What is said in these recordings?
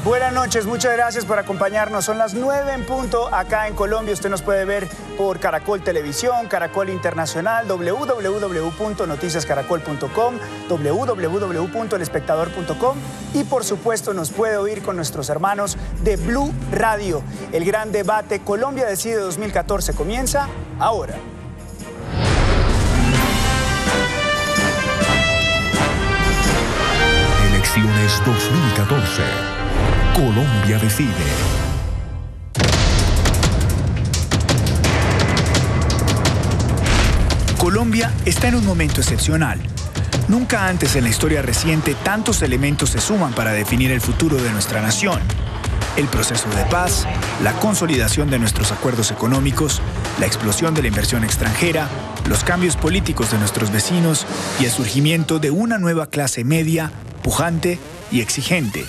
Buenas noches, muchas gracias por acompañarnos. Son las 9 en punto acá en Colombia. Usted nos puede ver por Caracol Televisión, Caracol Internacional, www.noticiascaracol.com, www.elespectador.com y por supuesto nos puede oír con nuestros hermanos de Blue Radio. El gran debate Colombia Decide 2014 comienza ahora. Elecciones 2014. Colombia Decide. Colombia está en un momento excepcional. Nunca antes en la historia reciente tantos elementos se suman para definir el futuro de nuestra nación. El proceso de paz, la consolidación de nuestros acuerdos económicos, la explosión de la inversión extranjera, los cambios políticos de nuestros vecinos y el surgimiento de una nueva clase media, pujante y exigente.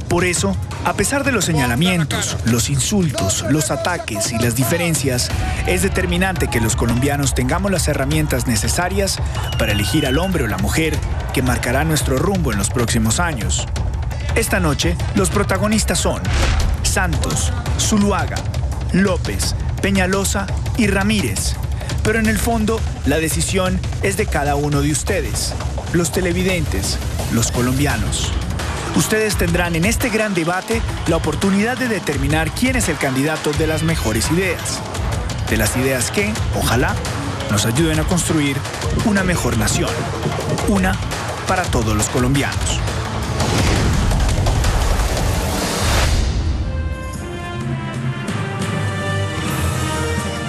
Por eso, a pesar de los señalamientos, los insultos, los ataques y las diferencias, es determinante que los colombianos tengamos las herramientas necesarias para elegir al hombre o la mujer que marcará nuestro rumbo en los próximos años. Esta noche, los protagonistas son Santos, Zuluaga, López, Peñalosa y Ramírez. Pero en el fondo, la decisión es de cada uno de ustedes, los televidentes, los colombianos. Ustedes tendrán en este gran debate la oportunidad de determinar quién es el candidato de las mejores ideas. De las ideas que, ojalá, nos ayuden a construir una mejor nación. Una para todos los colombianos.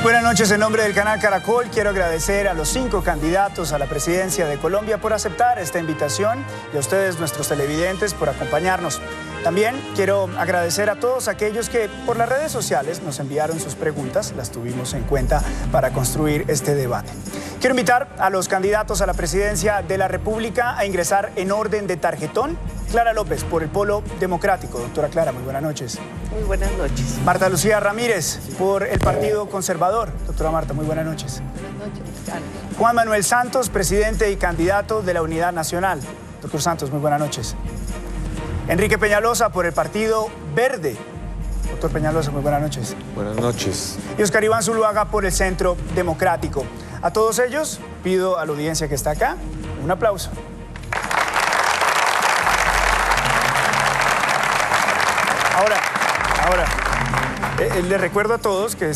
Buenas noches, en nombre del canal Caracol quiero agradecer a los 5 candidatos a la presidencia de Colombia por aceptar esta invitación y a ustedes, nuestros televidentes, por acompañarnos. También quiero agradecer a todos aquellos que por las redes sociales nos enviaron sus preguntas, las tuvimos en cuenta para construir este debate. Quiero invitar a los candidatos a la presidencia de la República a ingresar en orden de tarjetón. Clara López, por el Polo Democrático. Doctora Clara, muy buenas noches. Muy buenas noches. Marta Lucía Ramírez, por el Partido Conservador. Doctora Marta, muy buenas noches. Buenas noches, Carlos. Juan Manuel Santos, presidente y candidato de la Unidad Nacional. Doctor Santos, muy buenas noches. Enrique Peñalosa, por el Partido Verde. Doctor Peñalosa, muy buenas noches. Buenas noches. Y Oscar Iván Zuluaga, por el Centro Democrático. A todos ellos, pido a la audiencia que está acá un aplauso. Ahora, les recuerdo a todos que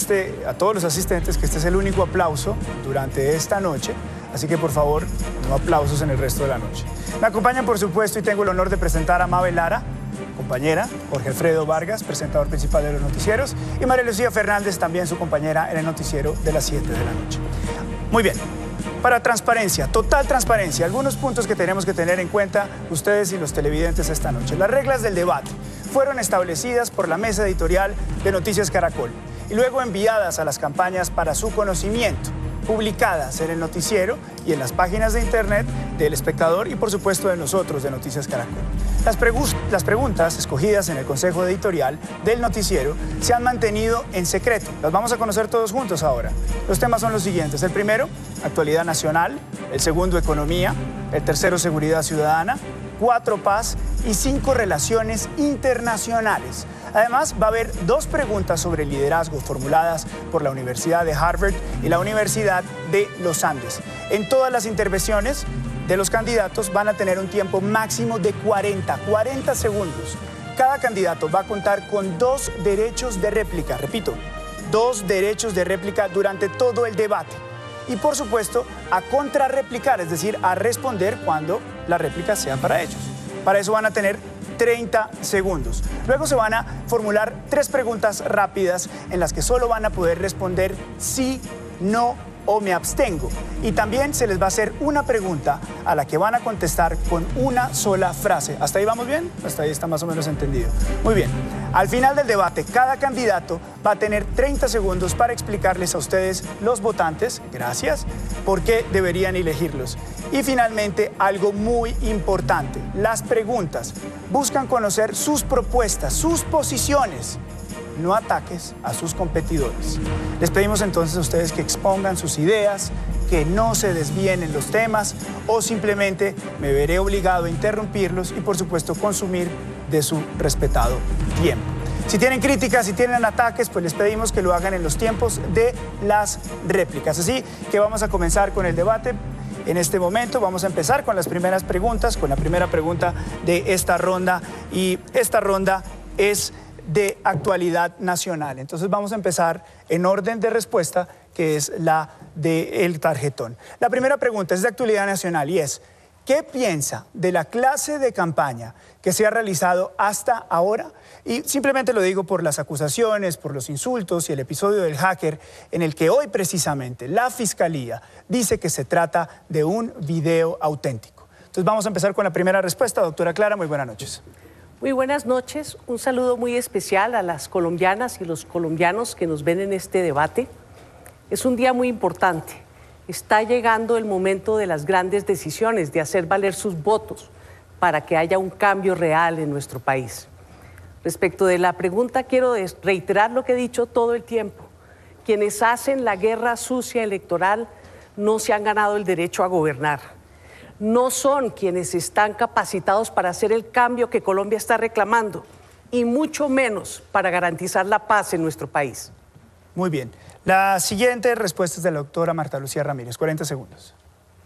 a todos los asistentes que este es el único aplauso durante esta noche, así que por favor, no aplausos en el resto de la noche. Me acompañan, por supuesto, y tengo el honor de presentar a Mabel Lara, compañera, Jorge Alfredo Vargas, presentador principal de los noticieros, y María Lucía Fernández, también su compañera en el noticiero de las 7 de la noche. Muy bien. Para transparencia, total transparencia, algunos puntos que tenemos que tener en cuenta ustedes y los televidentes esta noche. Las reglas del debate fueron establecidas por la mesa editorial de Noticias Caracol y luego enviadas a las campañas para su conocimiento, publicadas en el noticiero y en las páginas de internet del Espectador y por supuesto de nosotros de Noticias Caracol. Las preguntas escogidas en el consejo editorial del noticiero se han mantenido en secreto. Las vamos a conocer todos juntos ahora. Los temas son los siguientes. El primero, actualidad nacional. El segundo, economía. El tercero, seguridad ciudadana. 4, paz. Y 5, relaciones internacionales. Además, va a haber 2 preguntas sobre liderazgo formuladas por la Universidad de Harvard y la Universidad de los Andes. En todas las intervenciones de los candidatos van a tener un tiempo máximo de 40 segundos. Cada candidato va a contar con 2 derechos de réplica, repito, 2 derechos de réplica durante todo el debate. Y por supuesto, a contrarreplicar, es decir, a responder cuando las réplicas sean para ellos. Para eso van a tener 30 segundos. Luego se van a formular 3 preguntas rápidas en las que solo van a poder responder sí, no o me abstengo. Y también se les va a hacer una pregunta a la que van a contestar con una sola frase. ¿Hasta ahí vamos bien? Hasta ahí está más o menos entendido. Muy bien. Al final del debate, cada candidato va a tener 30 segundos para explicarles a ustedes, los votantes, gracias, por qué deberían elegirlos. Y finalmente, algo muy importante, las preguntas buscan conocer sus propuestas, sus posiciones, no ataques a sus competidores. Les pedimos entonces a ustedes que expongan sus ideas, que no se desvíen en los temas o simplemente me veré obligado a interrumpirlos y por supuesto consumir de su respetado tiempo. Si tienen críticas, si tienen ataques, pues les pedimos que lo hagan en los tiempos de las réplicas. Así que vamos a comenzar con el debate. En este momento vamos a empezar con las primeras preguntas, con la primera pregunta de esta ronda. Y esta ronda es de actualidad nacional. Entonces vamos a empezar en orden de respuesta, que es la del tarjetón. La primera pregunta es de actualidad nacional y es: ¿qué piensa de la clase de campaña que se ha realizado hasta ahora? Y simplemente lo digo por las acusaciones, por los insultos y el episodio del hacker, en el que hoy precisamente la Fiscalía dice que se trata de un video auténtico. Entonces vamos a empezar con la primera respuesta. Doctora Clara, muy buenas noches. Muy buenas noches. Un saludo muy especial a las colombianas y los colombianos que nos ven en este debate. Es un día muy importante. Está llegando el momento de las grandes decisiones, de hacer valer sus votos para que haya un cambio real en nuestro país. Respecto de la pregunta, quiero reiterar lo que he dicho todo el tiempo. Quienes hacen la guerra sucia electoral no se han ganado el derecho a gobernar. No son quienes están capacitados para hacer el cambio que Colombia está reclamando, y mucho menos para garantizar la paz en nuestro país. Muy bien. La siguiente respuesta es de la doctora Marta Lucía Ramírez. 40 segundos.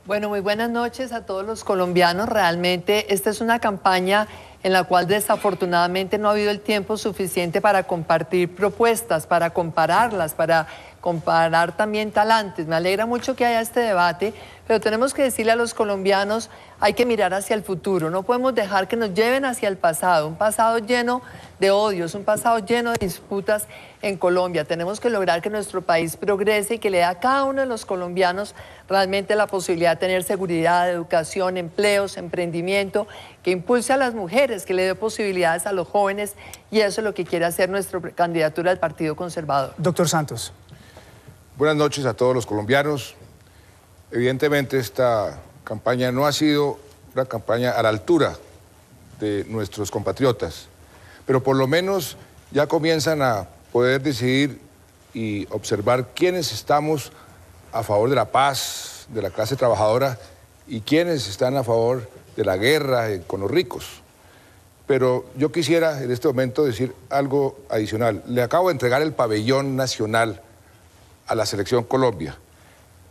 Bueno, muy buenas noches a todos los colombianos. Realmente esta es una campaña en la cual desafortunadamente no ha habido el tiempo suficiente para compartir propuestas, para compararlas, para comparar también talantes. Me alegra mucho que haya este debate, pero tenemos que decirle a los colombianos, hay que mirar hacia el futuro, no podemos dejar que nos lleven hacia el pasado, un pasado lleno de odios, un pasado lleno de disputas en Colombia. Tenemos que lograr que nuestro país progrese y que le dé a cada uno de los colombianos realmente la posibilidad de tener seguridad, educación, empleos, emprendimiento, que impulse a las mujeres, que le dé posibilidades a los jóvenes, y eso es lo que quiere hacer nuestra candidatura del Partido Conservador. Doctor Santos. Buenas noches a todos los colombianos. Evidentemente esta campaña no ha sido una campaña a la altura de nuestros compatriotas, pero por lo menos ya comienzan a poder decidir y observar quiénes estamos a favor de la paz, de la clase trabajadora, y quiénes están a favor de la guerra con los ricos. Pero yo quisiera en este momento decir algo adicional. Le acabo de entregar el pabellón nacional a la Selección Colombia.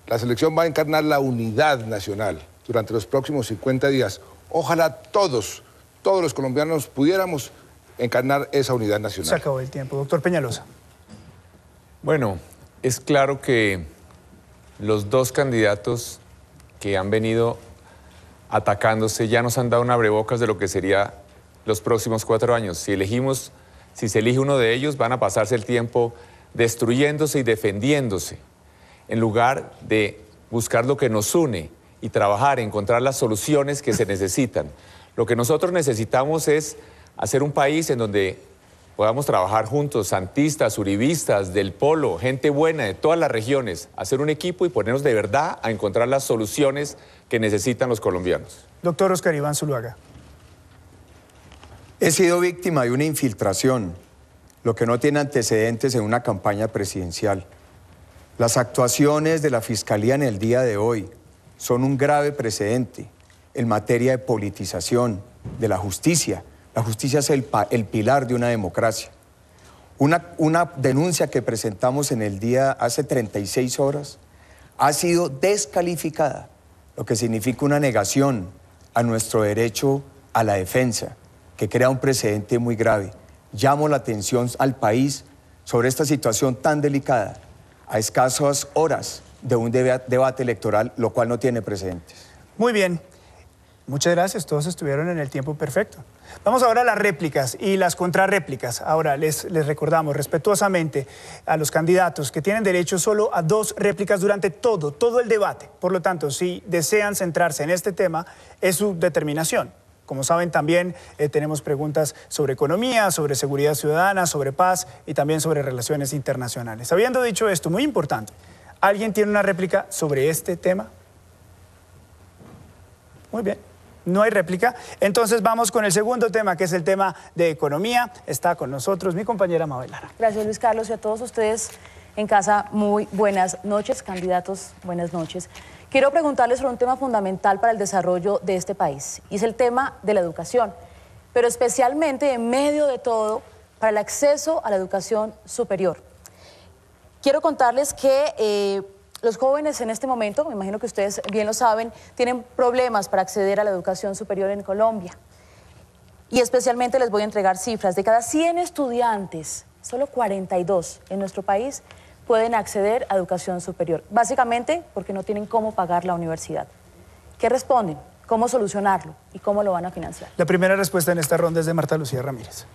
La selección va a encarnar la unidad nacional durante los próximos 50 días. Ojalá todos los colombianos pudiéramos encarnar esa unidad nacional. Se acabó el tiempo. Doctor Peñalosa. Bueno, es claro que los dos candidatos que han venido atacándose ya nos han dado un abrebocas de lo que sería los próximos 4 años. Si se elige uno de ellos, van a pasarse el tiempo destruyéndose y defendiéndose, en lugar de buscar lo que nos une y trabajar, encontrar las soluciones que se necesitan. Lo que nosotros necesitamos es hacer un país en donde podamos trabajar juntos, santistas, uribistas, del Polo, gente buena de todas las regiones, hacer un equipo y ponernos de verdad a encontrar las soluciones que necesitan los colombianos. Doctor Oscar Iván Zuluaga. He sido víctima de una infiltración, lo que no tiene antecedentes en una campaña presidencial. Las actuaciones de la Fiscalía en el día de hoy son un grave precedente en materia de politización de la justicia. La justicia es el pilar de una democracia. Una denuncia que presentamos en el día hace 36 horas ha sido descalificada, lo que significa una negación a nuestro derecho a la defensa, que crea un precedente muy grave. Llamo la atención al país sobre esta situación tan delicada a escasas horas de un debate electoral, lo cual no tiene precedentes. Muy bien. Muchas gracias, todos estuvieron en el tiempo perfecto. Vamos ahora a las réplicas y las contrarréplicas. Ahora les recordamos respetuosamente a los candidatos que tienen derecho solo a 2 réplicas durante todo el debate. Por lo tanto, si desean centrarse en este tema, es su determinación. Como saben, también tenemos preguntas sobre economía, sobre seguridad ciudadana, sobre paz y también sobre relaciones internacionales. Habiendo dicho esto, muy importante, ¿alguien tiene una réplica sobre este tema? Muy bien. No hay réplica. Entonces vamos con el segundo tema, que es el tema de economía. Está con nosotros mi compañera Mabel Lara. Gracias, Luis Carlos, y a todos ustedes en casa, muy buenas noches. Candidatos, buenas noches. Quiero preguntarles sobre un tema fundamental para el desarrollo de este país, y es el tema de la educación. pero especialmente en medio de todo para el acceso a la educación superior. Quiero contarles que los jóvenes en este momento, me imagino que ustedes bien lo saben, tienen problemas para acceder a la educación superior en Colombia. Y especialmente les voy a entregar cifras. De cada 100 estudiantes, solo 42 en nuestro país pueden acceder a educación superior. Básicamente porque no tienen cómo pagar la universidad. ¿Qué responden? ¿Cómo solucionarlo? ¿Y cómo lo van a financiar? La primera respuesta en esta ronda es de Marta Lucía Ramírez.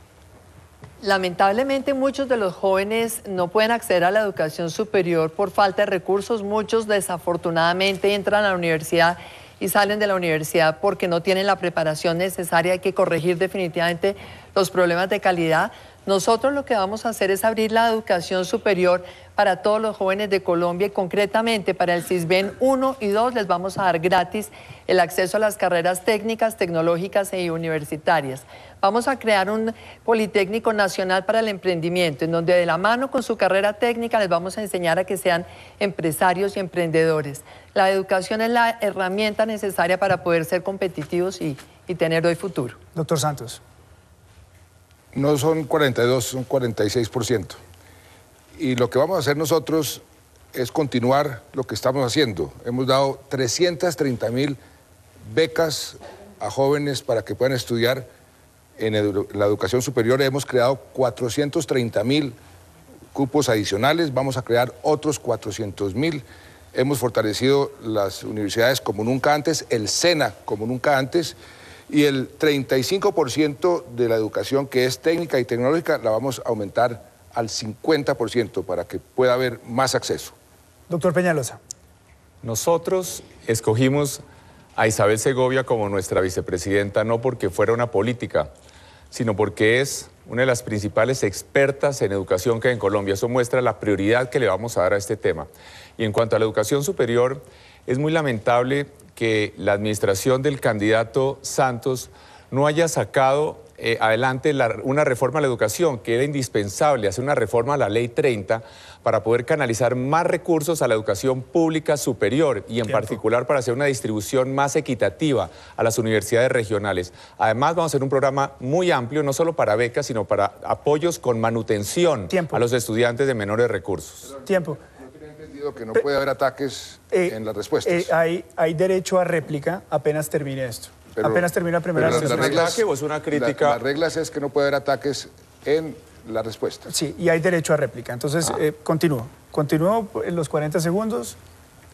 Lamentablemente muchos de los jóvenes no pueden acceder a la educación superior por falta de recursos. Muchos desafortunadamente entran a la universidad y salen de la universidad porque no tienen la preparación necesaria. Hay que corregir definitivamente los problemas de calidad. Nosotros lo que vamos a hacer es abrir la educación superior para todos los jóvenes de Colombia y concretamente para el CISBEN 1 y 2 les vamos a dar gratis el acceso a las carreras técnicas, tecnológicas e universitarias. Vamos a crear un Politécnico Nacional para el Emprendimiento, en donde de la mano con su carrera técnica les vamos a enseñar a que sean empresarios y emprendedores. La educación es la herramienta necesaria para poder ser competitivos y tener hoy futuro. Doctor Santos. No son 42, son 46%. Y lo que vamos a hacer nosotros es continuar lo que estamos haciendo. Hemos dado 330.000 becas a jóvenes para que puedan estudiar en la educación superior. Hemos creado 430.000 cupos adicionales, vamos a crear otros 400.000. Hemos fortalecido las universidades como nunca antes, el SENA como nunca antes, y el 35% de la educación que es técnica y tecnológica la vamos a aumentar al 50% para que pueda haber más acceso. Doctor Peñalosa. Nosotros escogimos a Isabel Segovia como nuestra vicepresidenta no porque fuera una política, sino porque es una de las principales expertas en educación que hay en Colombia. Eso muestra la prioridad que le vamos a dar a este tema. Y en cuanto a la educación superior, es muy lamentable que la administración del candidato Santos no haya sacado adelante una reforma a la educación, que era indispensable hacer una reforma a la Ley 30 para poder canalizar más recursos a la educación pública superior y en particular para hacer una distribución más equitativa a las universidades regionales. Además vamos a hacer un programa muy amplio, no solo para becas, sino para apoyos con manutención a los estudiantes de menores recursos. Tiempo. Que no puede haber ataques en las respuestas. Hay derecho a réplica apenas termine esto. Pero, apenas termina la primera ronda. ¿Es un ataque o es una crítica? Las reglas es que no puede haber ataques en la respuesta. Sí, y hay derecho a réplica. Entonces, continúo. Continúo en los 40 segundos.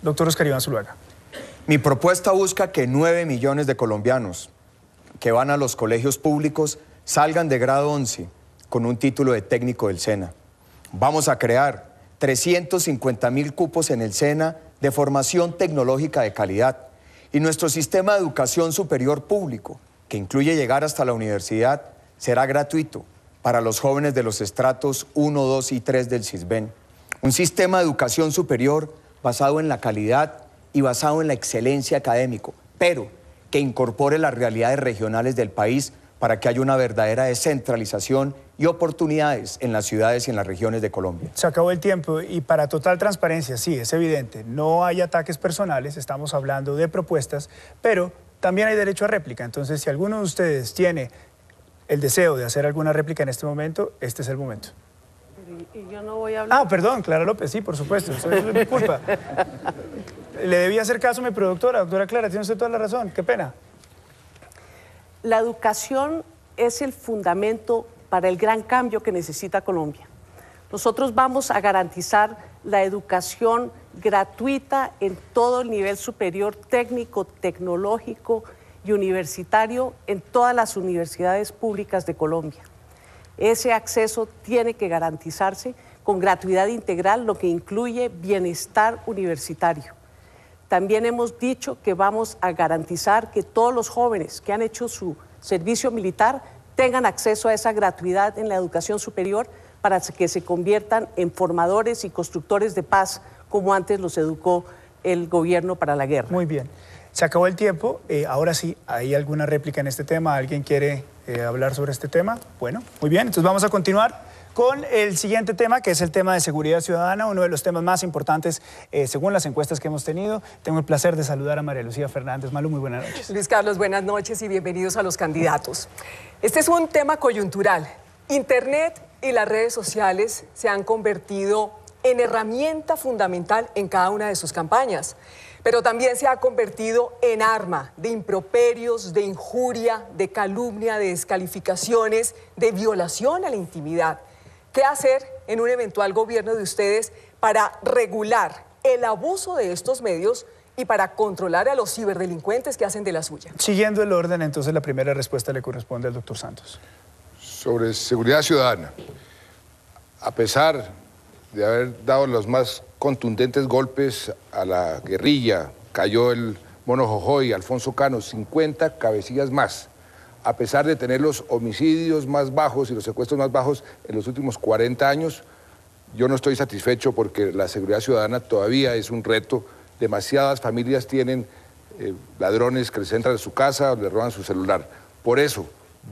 Doctor Oscar Iván Zuluaga. Mi propuesta busca que 9 millones de colombianos que van a los colegios públicos salgan de grado 11 con un título de técnico del SENA. Vamos a crear 350.000 cupos en el SENA de formación tecnológica de calidad. Y nuestro sistema de educación superior público, que incluye llegar hasta la universidad, será gratuito para los jóvenes de los estratos 1, 2 y 3 del CISBEN. Un sistema de educación superior basado en la calidad y basado en la excelencia académica, pero que incorpore las realidades regionales del país para que haya una verdadera descentralización y oportunidades en las ciudades y en las regiones de Colombia. Se acabó el tiempo y para total transparencia, sí, es evidente, no hay ataques personales, estamos hablando de propuestas, pero también hay derecho a réplica. Entonces, si alguno de ustedes tiene el deseo de hacer alguna réplica en este momento, este es el momento. Y yo no voy a hablar. Ah, perdón, Clara López, sí, por supuesto, eso es mi culpa. Le debía hacer caso a mi productora, doctora Clara, tiene usted toda la razón, qué pena. La educación es el fundamento para el gran cambio que necesita Colombia. Nosotros vamos a garantizar la educación gratuita en todo el nivel superior, técnico, tecnológico y universitario en todas las universidades públicas de Colombia. Ese acceso tiene que garantizarse con gratuidad integral, lo que incluye bienestar universitario. También hemos dicho que vamos a garantizar que todos los jóvenes que han hecho su servicio militar tengan acceso a esa gratuidad en la educación superior para que se conviertan en formadores y constructores de paz, como antes los educó el gobierno para la guerra. Muy bien. Se acabó el tiempo. Ahora sí, ¿hay alguna réplica en este tema? ¿Alguien quiere hablar sobre este tema? Bueno, muy bien. Entonces vamos a continuar con el siguiente tema, que es el tema de seguridad ciudadana, uno de los temas más importantes según las encuestas que hemos tenido. Tengo el placer de saludar a María Lucía Fernández. Malu, muy buenas noches. Luis Carlos, buenas noches y bienvenidos a los candidatos. Este es un tema coyuntural. Internet y las redes sociales se han convertido en herramienta fundamental en cada una de sus campañas, pero también se ha convertido en arma de improperios, de injuria, de calumnia, de descalificaciones, de violación a la intimidad. ¿Qué hacer en un eventual gobierno de ustedes para regular el abuso de estos medios y para controlar a los ciberdelincuentes que hacen de la suya? Siguiendo el orden, entonces la primera respuesta le corresponde al doctor Santos. Sobre seguridad ciudadana, a pesar de haber dado los más contundentes golpes a la guerrilla, cayó el Mono Jojoy, Alfonso Cano, 50 cabecillas más, a pesar de tener los homicidios más bajos y los secuestros más bajos en los últimos 40 años, yo no estoy satisfecho porque la seguridad ciudadana todavía es un reto. Demasiadas familias tienen ladrones que les entran a su casa o les roban su celular. Por eso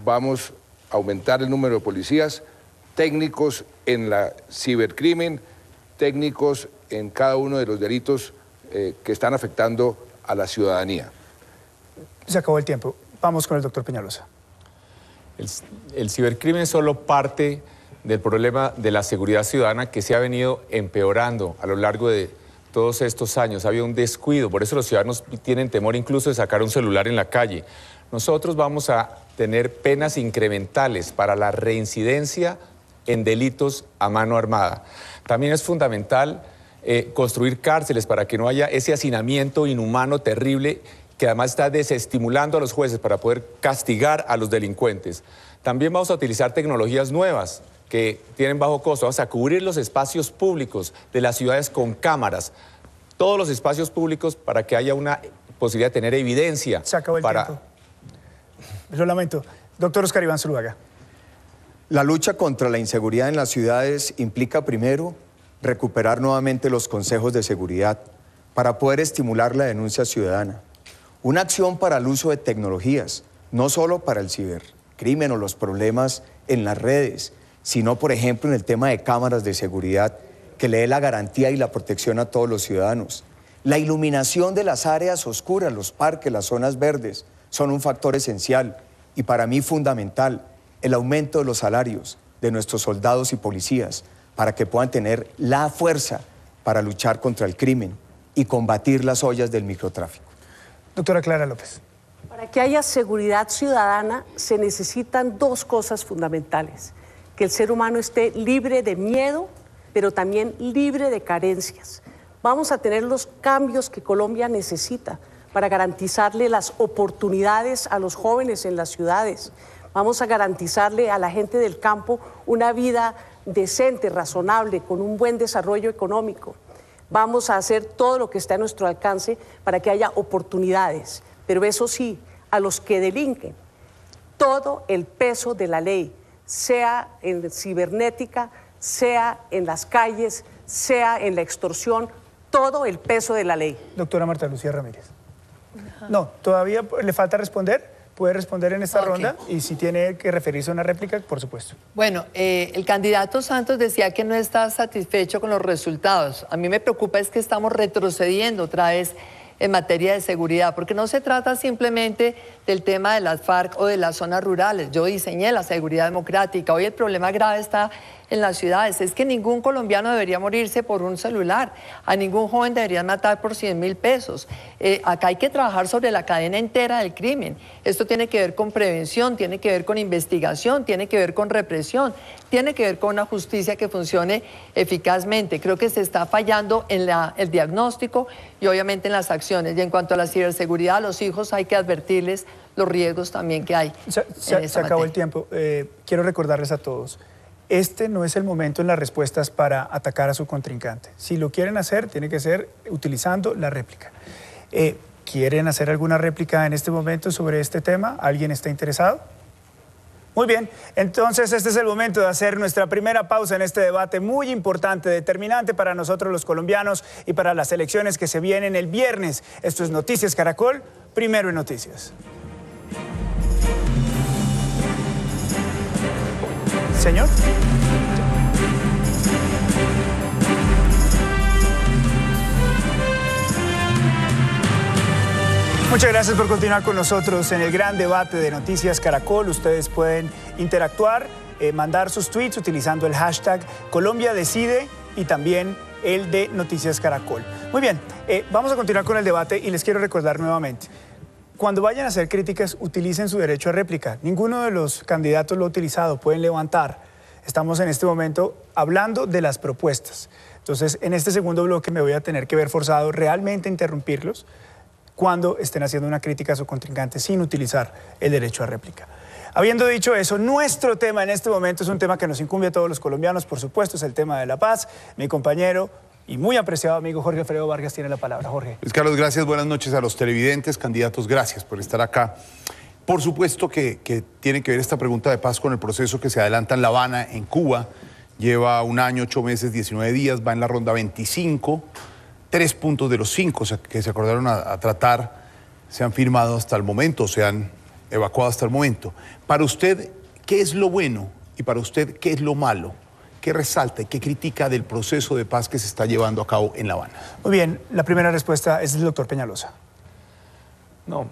vamos a aumentar el número de policías, técnicos en la cibercrimen, técnicos en cada uno de los delitos que están afectando a la ciudadanía. Se acabó el tiempo. Vamos con el doctor Peñalosa. El cibercrimen es solo parte del problema de la seguridad ciudadana que se ha venido empeorando a lo largo de todos estos años. Ha habido un descuido, por eso los ciudadanos tienen temor incluso de sacar un celular en la calle. Nosotros vamos a tener penas incrementales para la reincidencia en delitos a mano armada. También es fundamental construir cárceles para que no haya ese hacinamiento inhumano terrible que además está desestimulando a los jueces para poder castigar a los delincuentes. También vamos a utilizar tecnologías nuevas que tienen bajo costo. Vamos a cubrir los espacios públicos de las ciudades con cámaras, todos los espacios públicos para que haya una posibilidad de tener evidencia. Se acabó el tiempo. Lo lamento. Doctor Oscar Iván Zuluaga. La lucha contra la inseguridad en las ciudades implica primero recuperar nuevamente los consejos de seguridad para poder estimular la denuncia ciudadana. Una acción para el uso de tecnologías, no solo para el cibercrimen o los problemas en las redes, sino, por ejemplo, en el tema de cámaras de seguridad que le dé la garantía y la protección a todos los ciudadanos. La iluminación de las áreas oscuras, los parques, las zonas verdes, son un factor esencial y para mí fundamental. El aumento de los salarios de nuestros soldados y policías para que puedan tener la fuerza para luchar contra el crimen y combatir las ollas del microtráfico. Doctora Clara López. Para que haya seguridad ciudadana se necesitan dos cosas fundamentales: que el ser humano esté libre de miedo, pero también libre de carencias. Vamos a tener los cambios que Colombia necesita para garantizarle las oportunidades a los jóvenes en las ciudades. Vamos a garantizarle a la gente del campo una vida decente, razonable, con un buen desarrollo económico. Vamos a hacer todo lo que está a nuestro alcance para que haya oportunidades, pero eso sí, a los que delinquen, todo el peso de la ley, sea en cibernética, sea en las calles, sea en la extorsión, todo el peso de la ley. Doctora Marta Lucía Ramírez. No, todavía le falta responder. Puede responder en esta ronda y si tiene que referirse a una réplica, por supuesto. Bueno, el candidato Santos decía que no está satisfecho con los resultados. A mí me preocupa es que estamos retrocediendo otra vez en materia de seguridad, porque no se trata simplemente del tema de las FARC o de las zonas rurales. Yo diseñé la seguridad democrática. Hoy el problema grave está en las ciudades. Es que ningún colombiano debería morirse por un celular. A ningún joven deberían matar por 100.000 pesos. Acá hay que trabajar sobre la cadena entera del crimen. Esto tiene que ver con prevención, tiene que ver con investigación, tiene que ver con represión, tiene que ver con una justicia que funcione eficazmente. Creo que se está fallando en el diagnóstico y obviamente en las acciones. Y en cuanto a la ciberseguridad, a los hijos hay que advertirles los riesgos también que hay. Se acabó el tiempo. Quiero recordarles a todos. Este no es el momento en las respuestas para atacar a su contrincante. Si lo quieren hacer, tiene que ser utilizando la réplica. ¿Quieren hacer alguna réplica en este momento sobre este tema? ¿Alguien está interesado? Muy bien, entonces este es el momento de hacer nuestra primera pausa en este debate muy importante, determinante para nosotros los colombianos y para las elecciones que se vienen el viernes. Esto es Noticias Caracol, primero en noticias. Señor. Muchas gracias por continuar con nosotros en el gran debate de Noticias Caracol. Ustedes pueden interactuar, mandar sus tweets utilizando el hashtag Colombia Decide y también el de Noticias Caracol. Muy bien, vamos a continuar con el debate y les quiero recordar nuevamente. Cuando vayan a hacer críticas, utilicen su derecho a réplica. Ninguno de los candidatos lo ha utilizado, pueden levantar. Estamos en este momento hablando de las propuestas. Entonces, en este segundo bloque me voy a tener que ver forzado realmente a interrumpirlos cuando estén haciendo una crítica a su contrincante sin utilizar el derecho a réplica. Habiendo dicho eso, nuestro tema en este momento es un tema que nos incumbe a todos los colombianos, por supuesto, es el tema de la paz. Mi compañero y muy apreciado amigo Jorge Alfredo Vargas tiene la palabra. Jorge. Luis Carlos, gracias. Buenas noches a los televidentes, candidatos, gracias por estar acá. Por supuesto que tiene que ver esta pregunta de paz con el proceso que se adelanta en La Habana, en Cuba. Lleva 1 año, 8 meses, 19 días, va en la ronda 25. 3 puntos de los 5 que se acordaron a tratar se han firmado hasta el momento, se han evacuado hasta el momento. Para usted, ¿qué es lo bueno? Y para usted, ¿qué es lo malo? ¿Qué resalta y qué critica del proceso de paz que se está llevando a cabo en La Habana? Muy bien, la primera respuesta es del doctor Peñalosa. No,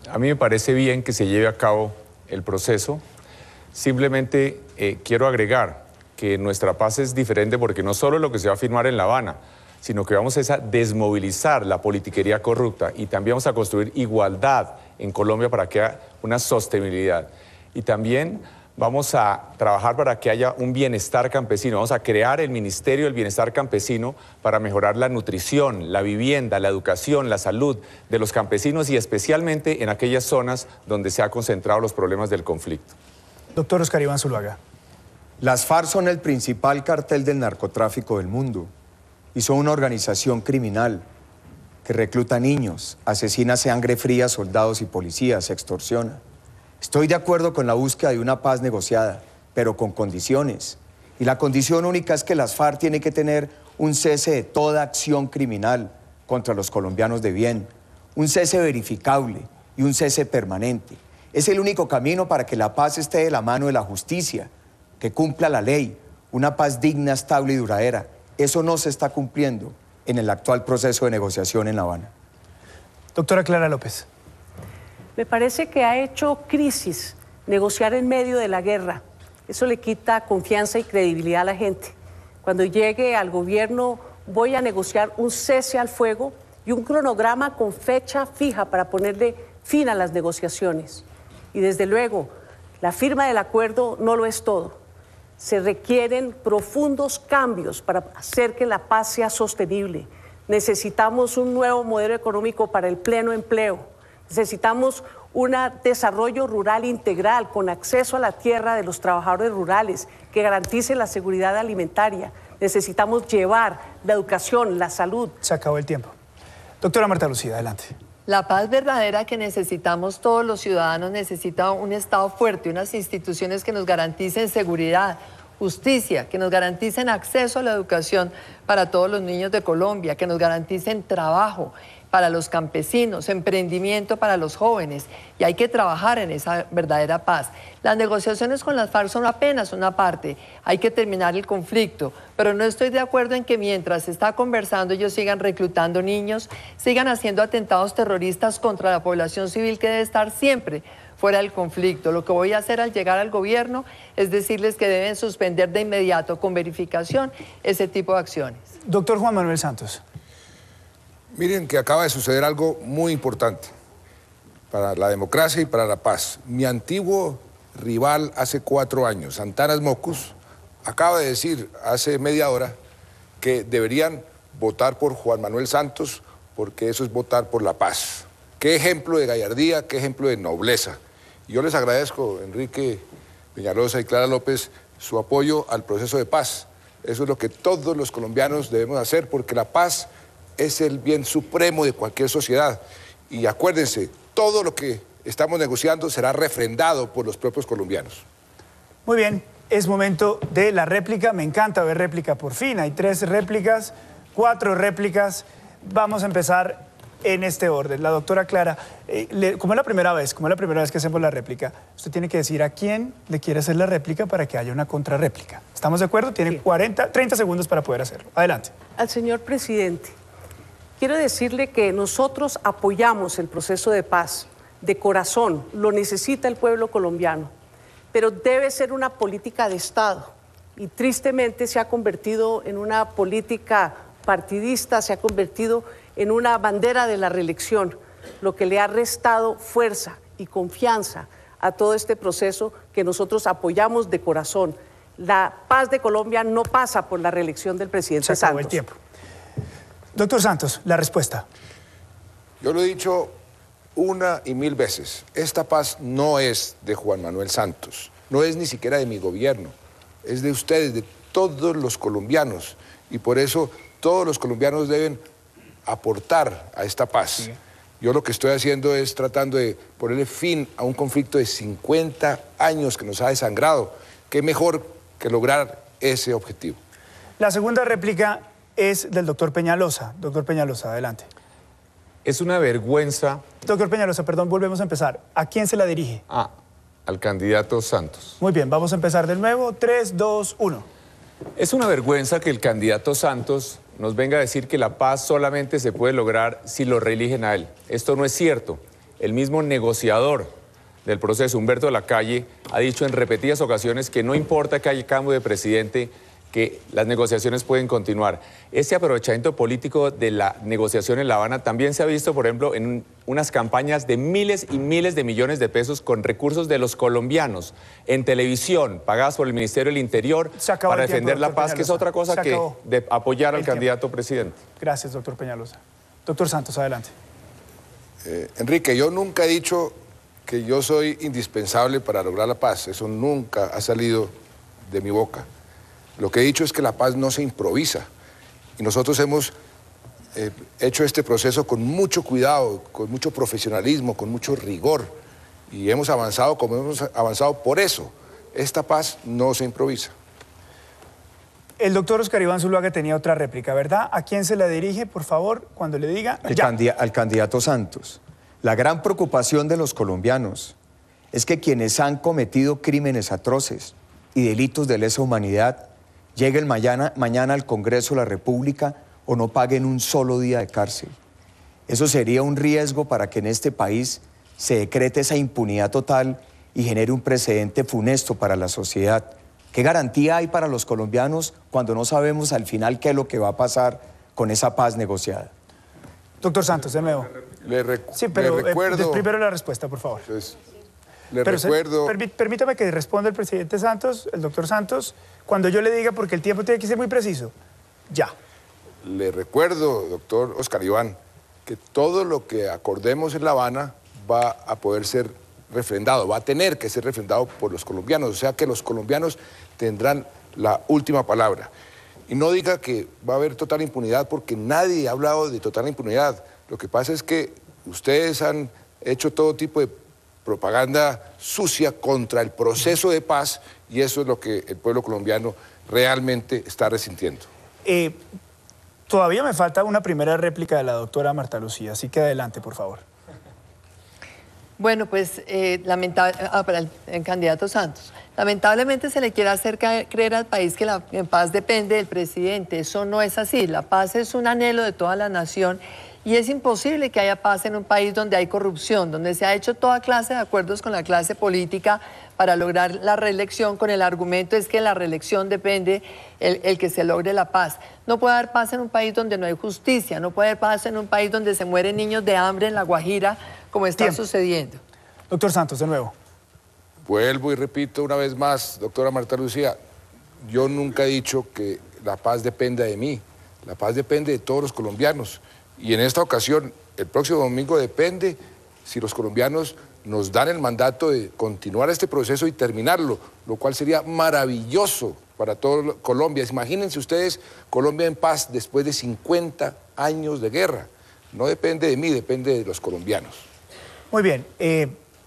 a mí me parece bien que se lleve a cabo el proceso. Simplemente quiero agregar que nuestra paz es diferente porque no solo lo que se va a firmar en La Habana, sino que vamos a desmovilizar la politiquería corrupta y también vamos a construir igualdad en Colombia para que haya una sostenibilidad. Y también vamos a trabajar para que haya un bienestar campesino. Vamos a crear el Ministerio del Bienestar Campesino para mejorar la nutrición, la vivienda, la educación, la salud de los campesinos y especialmente en aquellas zonas donde se han concentrado los problemas del conflicto. Doctor Oscar Iván Zuluaga. Las FARC son el principal cartel del narcotráfico del mundo y son una organización criminal que recluta niños, asesina a sangre fría soldados y policías, extorsiona. Estoy de acuerdo con la búsqueda de una paz negociada, pero con condiciones. Y la condición única es que las FARC tienen que tener un cese de toda acción criminal contra los colombianos de bien, un cese verificable y un cese permanente. Es el único camino para que la paz esté de la mano de la justicia, que cumpla la ley, una paz digna, estable y duradera. Eso no se está cumpliendo en el actual proceso de negociación en La Habana. Doctora Clara López. Me parece que ha hecho crisis negociar en medio de la guerra. Eso le quita confianza y credibilidad a la gente. Cuando llegue al gobierno voy a negociar un cese al fuego y un cronograma con fecha fija para ponerle fin a las negociaciones. Y desde luego, la firma del acuerdo no lo es todo. Se requieren profundos cambios para hacer que la paz sea sostenible. Necesitamos un nuevo modelo económico para el pleno empleo. Necesitamos un desarrollo rural integral con acceso a la tierra de los trabajadores rurales que garantice la seguridad alimentaria. Necesitamos llevar la educación, la salud. Se acabó el tiempo. Doctora Marta Lucía, adelante. La paz verdadera que necesitamos todos los ciudadanos necesita un Estado fuerte, unas instituciones que nos garanticen seguridad, justicia, que nos garanticen acceso a la educación para todos los niños de Colombia, que nos garanticen trabajo para los campesinos, emprendimiento para los jóvenes, y hay que trabajar en esa verdadera paz. Las negociaciones con las FARC son apenas una parte, hay que terminar el conflicto, pero no estoy de acuerdo en que mientras se está conversando ellos sigan reclutando niños, sigan haciendo atentados terroristas contra la población civil que debe estar siempre fuera del conflicto. Lo que voy a hacer al llegar al gobierno es decirles que deben suspender de inmediato con verificación ese tipo de acciones. Doctor Juan Manuel Santos. Miren que acaba de suceder algo muy importante para la democracia y para la paz. Mi antiguo rival hace 4 años, Antanas Mocus, acaba de decir hace media hora que deberían votar por Juan Manuel Santos porque eso es votar por la paz. Qué ejemplo de gallardía, qué ejemplo de nobleza. Y yo les agradezco, Enrique Peñalosa y Clara López, su apoyo al proceso de paz. Eso es lo que todos los colombianos debemos hacer porque la paz es el bien supremo de cualquier sociedad. Y acuérdense, todo lo que estamos negociando será refrendado por los propios colombianos. Muy bien, es momento de la réplica. Me encanta ver réplica por fin. Hay 3 réplicas, 4 réplicas. Vamos a empezar en este orden. La doctora Clara, como es la primera vez que hacemos la réplica, usted tiene que decir a quién le quiere hacer la réplica para que haya una contrarréplica. ¿Estamos de acuerdo? Tiene 30 segundos para poder hacerlo. Adelante. Al señor presidente. Quiero decirle que nosotros apoyamos el proceso de paz de corazón, lo necesita el pueblo colombiano, pero debe ser una política de Estado y tristemente se ha convertido en una política partidista, se ha convertido en una bandera de la reelección, lo que le ha restado fuerza y confianza a todo este proceso que nosotros apoyamos de corazón. La paz de Colombia no pasa por la reelección del presidente Santos. Se acabó el tiempo. Doctor Santos, la respuesta. Yo lo he dicho una y mil veces. Esta paz no es de Juan Manuel Santos, no es ni siquiera de mi gobierno, es de ustedes, de todos los colombianos. Y por eso todos los colombianos deben aportar a esta paz. Sí. Yo lo que estoy haciendo es tratando de ponerle fin a un conflicto de 50 años que nos ha desangrado. ¿Qué mejor que lograr ese objetivo? La segunda réplica es del doctor Peñalosa. Doctor Peñalosa, adelante. Es una vergüenza. Doctor Peñalosa, perdón, volvemos a empezar. ¿A quién se la dirige? Al candidato Santos. Muy bien, vamos a empezar de nuevo. 3, 2, 1. Es una vergüenza que el candidato Santos nos venga a decir que la paz solamente se puede lograr si lo reeligen a él. Esto no es cierto. El mismo negociador del proceso, Humberto Lacalle, ha dicho en repetidas ocasiones que no importa que haya cambio de presidente, que las negociaciones pueden continuar. Este aprovechamiento político de la negociación en La Habana también se ha visto, por ejemplo, en unas campañas de miles y miles de millones de pesos con recursos de los colombianos en televisión, pagadas por el Ministerio del Interior para defender la paz, que es otra cosa que de apoyar al candidato presidente. Gracias, doctor Peñalosa. Doctor Santos, adelante. Enrique, yo nunca he dicho que yo soy indispensable para lograr la paz. Eso nunca ha salido de mi boca. Lo que he dicho es que la paz no se improvisa. Y nosotros hemos hecho este proceso con mucho cuidado, con mucho profesionalismo, con mucho rigor. Y hemos avanzado como hemos avanzado por eso. Esta paz no se improvisa. El doctor Oscar Iván Zuluaga tenía otra réplica, ¿verdad? ¿A quién se la dirige, por favor, cuando le diga? Al candidato Santos. La gran preocupación de los colombianos es que quienes han cometido crímenes atroces y delitos de lesa humanidad lleguen mañana al Congreso de la República o no paguen un solo día de cárcel. Eso sería un riesgo para que en este país se decrete esa impunidad total y genere un precedente funesto para la sociedad. ¿Qué garantía hay para los colombianos cuando no sabemos al final qué es lo que va a pasar con esa paz negociada? Doctor Santos, de nuevo. Sí, pero primero la respuesta, por favor. Permítame que responda el presidente Santos, el doctor Santos, cuando yo le diga, porque el tiempo tiene que ser muy preciso. Ya. Le recuerdo, doctor Oscar Iván, que todo lo que acordemos en La Habana va a poder ser refrendado, va a tener que ser refrendado por los colombianos, o sea que los colombianos tendrán la última palabra. Y no diga que va a haber total impunidad, porque nadie ha hablado de total impunidad. Lo que pasa es que ustedes han hecho todo tipo de propaganda sucia contra el proceso de paz y eso es lo que el pueblo colombiano realmente está resintiendo. Todavía me falta una primera réplica de la doctora Marta Lucía, así que adelante, por favor. Bueno, pues para el candidato Santos. Lamentablemente se le quiere hacer creer al país que la paz depende del presidente. Eso no es así. La paz es un anhelo de toda la nación y es imposible que haya paz en un país donde hay corrupción, donde se ha hecho toda clase de acuerdos con la clase política para lograr la reelección con el argumento es que la reelección depende el que se logre la paz. No puede haber paz en un país donde no hay justicia, no puede haber paz en un país donde se mueren niños de hambre en La Guajira, como está sucediendo. Doctor Santos, de nuevo. Vuelvo y repito una vez más, doctora Marta Lucía, yo nunca he dicho que la paz dependa de mí, la paz depende de todos los colombianos. Y en esta ocasión, el próximo domingo depende si los colombianos nos dan el mandato de continuar este proceso y terminarlo, lo cual sería maravilloso para toda Colombia. Imagínense ustedes Colombia en paz después de 50 años de guerra. No depende de mí, depende de los colombianos. Muy bien,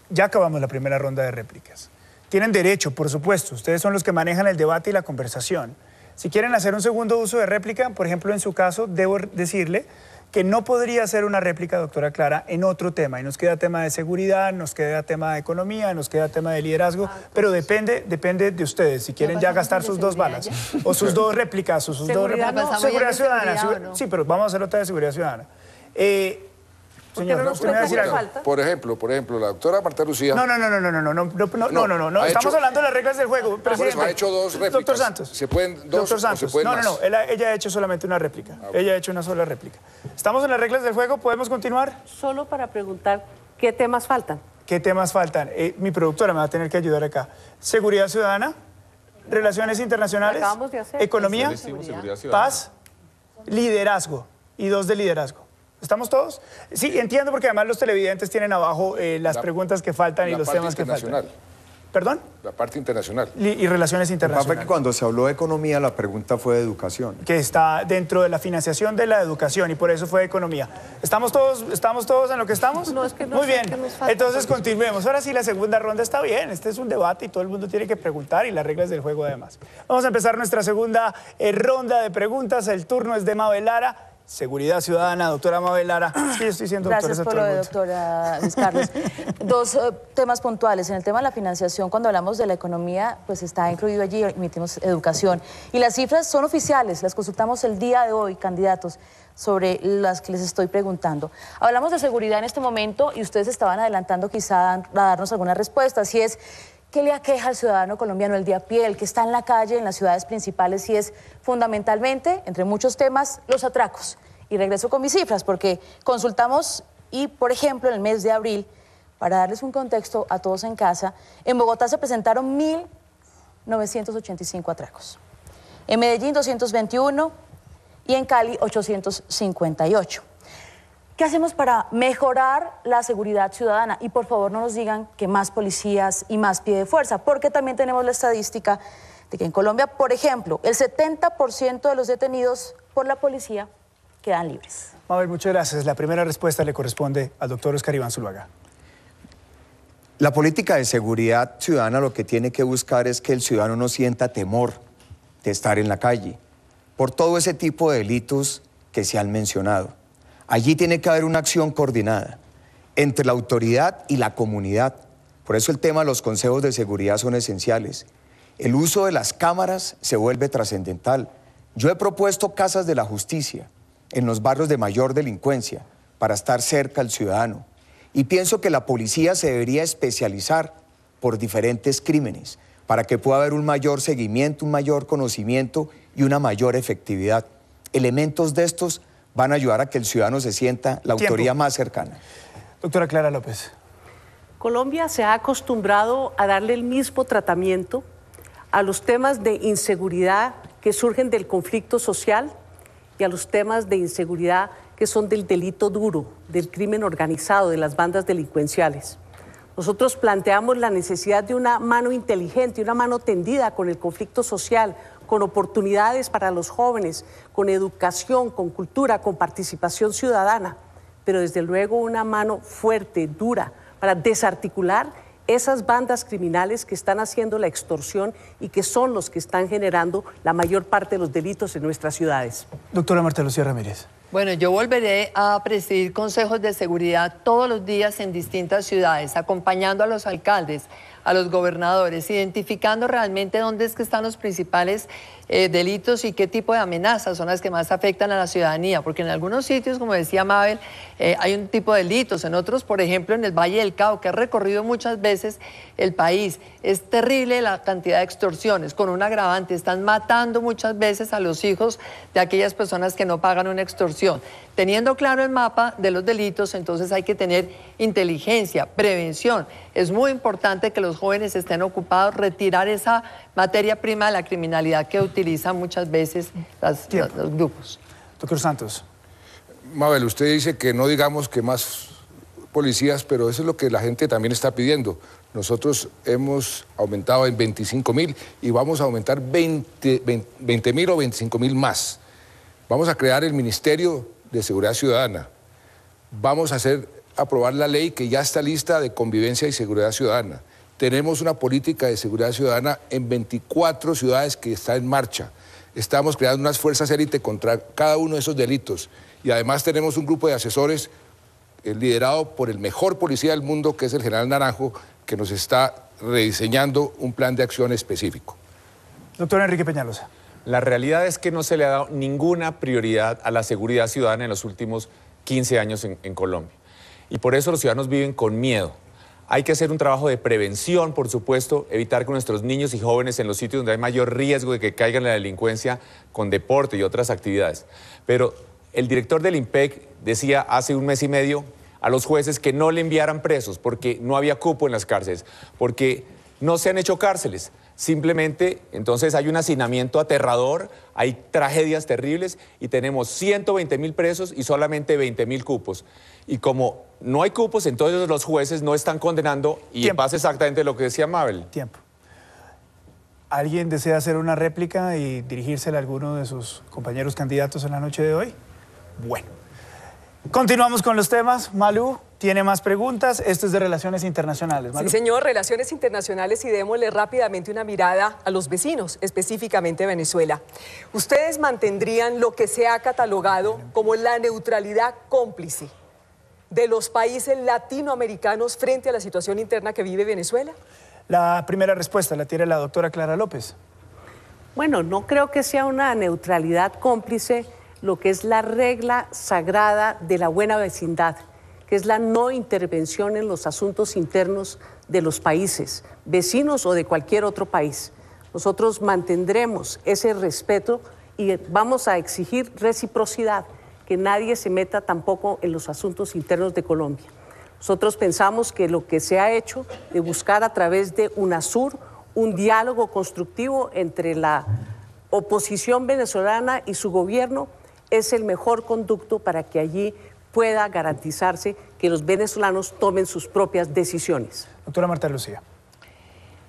ya acabamos la primera ronda de réplicas. Tienen derecho, por supuesto, ustedes son los que manejan el debate y la conversación. Si quieren hacer un segundo uso de réplica, por ejemplo, en su caso, debo decirle que no podría ser una réplica, doctora Clara, en otro tema. Y nos queda tema de seguridad, nos queda tema de economía, nos queda tema de liderazgo, pero depende de ustedes. Si quieren ya gastar sus 2 balas, o sus 2 réplicas, o sus 2 réplicas. No, Seguridad ciudadana. ¿no? Sí, pero vamos a hacer otra de seguridad ciudadana. Señor, no usted me va a decir algo. Por ejemplo, la doctora Marta Lucía... No. Estamos hablando de las reglas del juego, presidente. Ha hecho 2 réplicas. Doctor Santos. ¿Se pueden 2 Doctor Santos. o se pueden más? Ella ha hecho solamente una réplica. Ella ha hecho una sola réplica. ¿Estamos en las reglas del juego? ¿Podemos continuar? Solo para preguntar qué temas faltan. ¿Qué temas faltan? Mi productora me va a tener que ayudar acá. Seguridad ciudadana, relaciones internacionales, Acabamos de hacer. economía, paz, liderazgo y 2 de liderazgo. ¿Estamos todos? Sí, entiendo, porque además los televidentes tienen abajo las preguntas que faltan y los temas que faltan. ¿Perdón? La parte internacional. Y relaciones Lo que internacionales. pasa es que cuando se habló de economía, la pregunta fue de educación. Que está dentro de la financiación de la educación y por eso fue economía. ¿Estamos todos en lo que estamos? No, es que no Muy sé bien. qué nos falta. Entonces continuemos. Ahora sí, la segunda ronda está bien. Este es un debate y todo el mundo tiene que preguntar y las reglas del juego además. Vamos a empezar nuestra segunda ronda de preguntas. El turno es de Mabel Lara. Seguridad ciudadana, doctora Mabel Lara. Sí, yo estoy siendo doctora. Gracias por lo de doctora Luis Carlos. 2 temas puntuales. En el tema de la financiación, cuando hablamos de la economía, pues está incluido allí, emitimos educación. Y las cifras son oficiales, las consultamos el día de hoy, candidatos, sobre las que les estoy preguntando. Hablamos de seguridad en este momento y ustedes estaban adelantando quizá a darnos algunas respuestas, y es... ¿qué le aqueja al ciudadano colombiano, el de a pie, el que está en la calle, en las ciudades principales? Y es fundamentalmente, entre muchos temas, los atracos. Y regreso con mis cifras, porque consultamos y, por ejemplo, en el mes de abril, para darles un contexto a todos en casa, en Bogotá se presentaron 1.985 atracos. En Medellín, 221 y en Cali, 858. ¿Qué hacemos para mejorar la seguridad ciudadana? Y por favor no nos digan que más policías y más pie de fuerza, porque también tenemos la estadística de que en Colombia, por ejemplo, el 70% de los detenidos por la policía quedan libres. Mabel, muchas gracias. La primera respuesta le corresponde al doctor Oscar Iván Zuluaga. La política de seguridad ciudadana lo que tiene que buscar es que el ciudadano no sienta temor de estar en la calle por todo ese tipo de delitos que se han mencionado. Allí tiene que haber una acción coordinada entre la autoridad y la comunidad. Por eso el tema de los consejos de seguridad son esenciales. El uso de las cámaras se vuelve trascendental. Yo he propuesto casas de la justicia en los barrios de mayor delincuencia para estar cerca al ciudadano. Y pienso que la policía se debería especializar por diferentes crímenes para que pueda haber un mayor seguimiento, un mayor conocimiento y una mayor efectividad. Elementos de estos van a ayudar a que el ciudadano se sienta la autoría más cercana. Doctora Clara López. Colombia se ha acostumbrado a darle el mismo tratamiento a los temas de inseguridad que surgen del conflicto social y a los temas de inseguridad que son del delito duro, del crimen organizado, de las bandas delincuenciales. Nosotros planteamos la necesidad de una mano inteligente, una mano tendida con el conflicto social, con oportunidades para los jóvenes, con educación, con cultura, con participación ciudadana, pero desde luego una mano fuerte, dura, para desarticular esas bandas criminales que están haciendo la extorsión y que son los que están generando la mayor parte de los delitos en nuestras ciudades. Doctora Marta Lucía Ramírez. Bueno, yo volveré a presidir consejos de seguridad todos los días en distintas ciudades, acompañando a los alcaldes, a los gobernadores, identificando realmente dónde es que están los principales delitos y qué tipo de amenazas son las que más afectan a la ciudadanía, porque en algunos sitios, como decía Mabel, hay un tipo de delitos, en otros, por ejemplo, en el Valle del Cauca, que ha recorrido muchas veces el país, es terrible la cantidad de extorsiones, con un agravante, están matando muchas veces a los hijos de aquellas personas que no pagan una extorsión. Teniendo claro el mapa de los delitos, entonces hay que tener inteligencia, prevención. Es muy importante que los jóvenes estén ocupados, retirar esa materia prima de la criminalidad que utilizan muchas veces los grupos. Doctor Santos. Mabel, usted dice que no digamos que más policías, pero eso es lo que la gente también está pidiendo. Nosotros hemos aumentado en 25.000 y vamos a aumentar 20.000 o 25.000 más. Vamos a crear el Ministerio de Seguridad Ciudadana. Vamos a aprobar la ley que ya está lista de convivencia y seguridad ciudadana. Tenemos una política de seguridad ciudadana en 24 ciudades que está en marcha. Estamos creando unas fuerzas élite contra cada uno de esos delitos Y además tenemos un grupo de asesores liderado por el mejor policía del mundo, que es el general Naranjo, que nos está rediseñando un plan de acción específico. Doctor Enrique Peñalosa. La realidad es que no se le ha dado ninguna prioridad a la seguridad ciudadana en los últimos 15 años en Colombia. Y por eso los ciudadanos viven con miedo. Hay que hacer un trabajo de prevención, por supuesto, evitar que nuestros niños y jóvenes en los sitios donde hay mayor riesgo de que caigan en la delincuencia con deporte y otras actividades. Pero el director del IMPEC decía hace un mes y medio a los jueces que no le enviaran presos porque no había cupo en las cárceles, porque no se han hecho cárceles. Simplemente, entonces hay un hacinamiento aterrador, hay tragedias terribles y tenemos 120.000 presos y solamente 20.000 cupos. Y como no hay cupos, entonces los jueces no están condenando y pasa exactamente lo que decía Mabel. Tiempo. ¿Alguien desea hacer una réplica y dirigírsela a alguno de sus compañeros candidatos en la noche de hoy? Bueno. Continuamos con los temas. Malú tiene más preguntas. Esto es de Relaciones Internacionales. Malú. Sí, señor, Relaciones Internacionales, y démosle rápidamente una mirada a los vecinos, específicamente Venezuela. ¿Ustedes mantendrían lo que se ha catalogado como la neutralidad cómplice de los países latinoamericanos frente a la situación interna que vive Venezuela? La primera respuesta la tiene la doctora Clara López. Bueno, no creo que sea una neutralidad cómplice lo que es la regla sagrada de la buena vecindad, que es la no intervención en los asuntos internos de los países, vecinos o de cualquier otro país. Nosotros mantendremos ese respeto y vamos a exigir reciprocidad, que nadie se meta tampoco en los asuntos internos de Colombia. Nosotros pensamos que lo que se ha hecho de buscar a través de UNASUR un diálogo constructivo entre la oposición venezolana y su gobierno es el mejor conducto para que allí pueda garantizarse que los venezolanos tomen sus propias decisiones. Doctora Marta Lucía.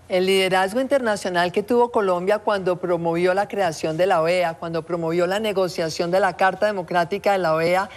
El liderazgo internacional que tuvo Colombia cuando promovió la creación de la OEA, cuando promovió la negociación de la Carta Democrática de la OEA,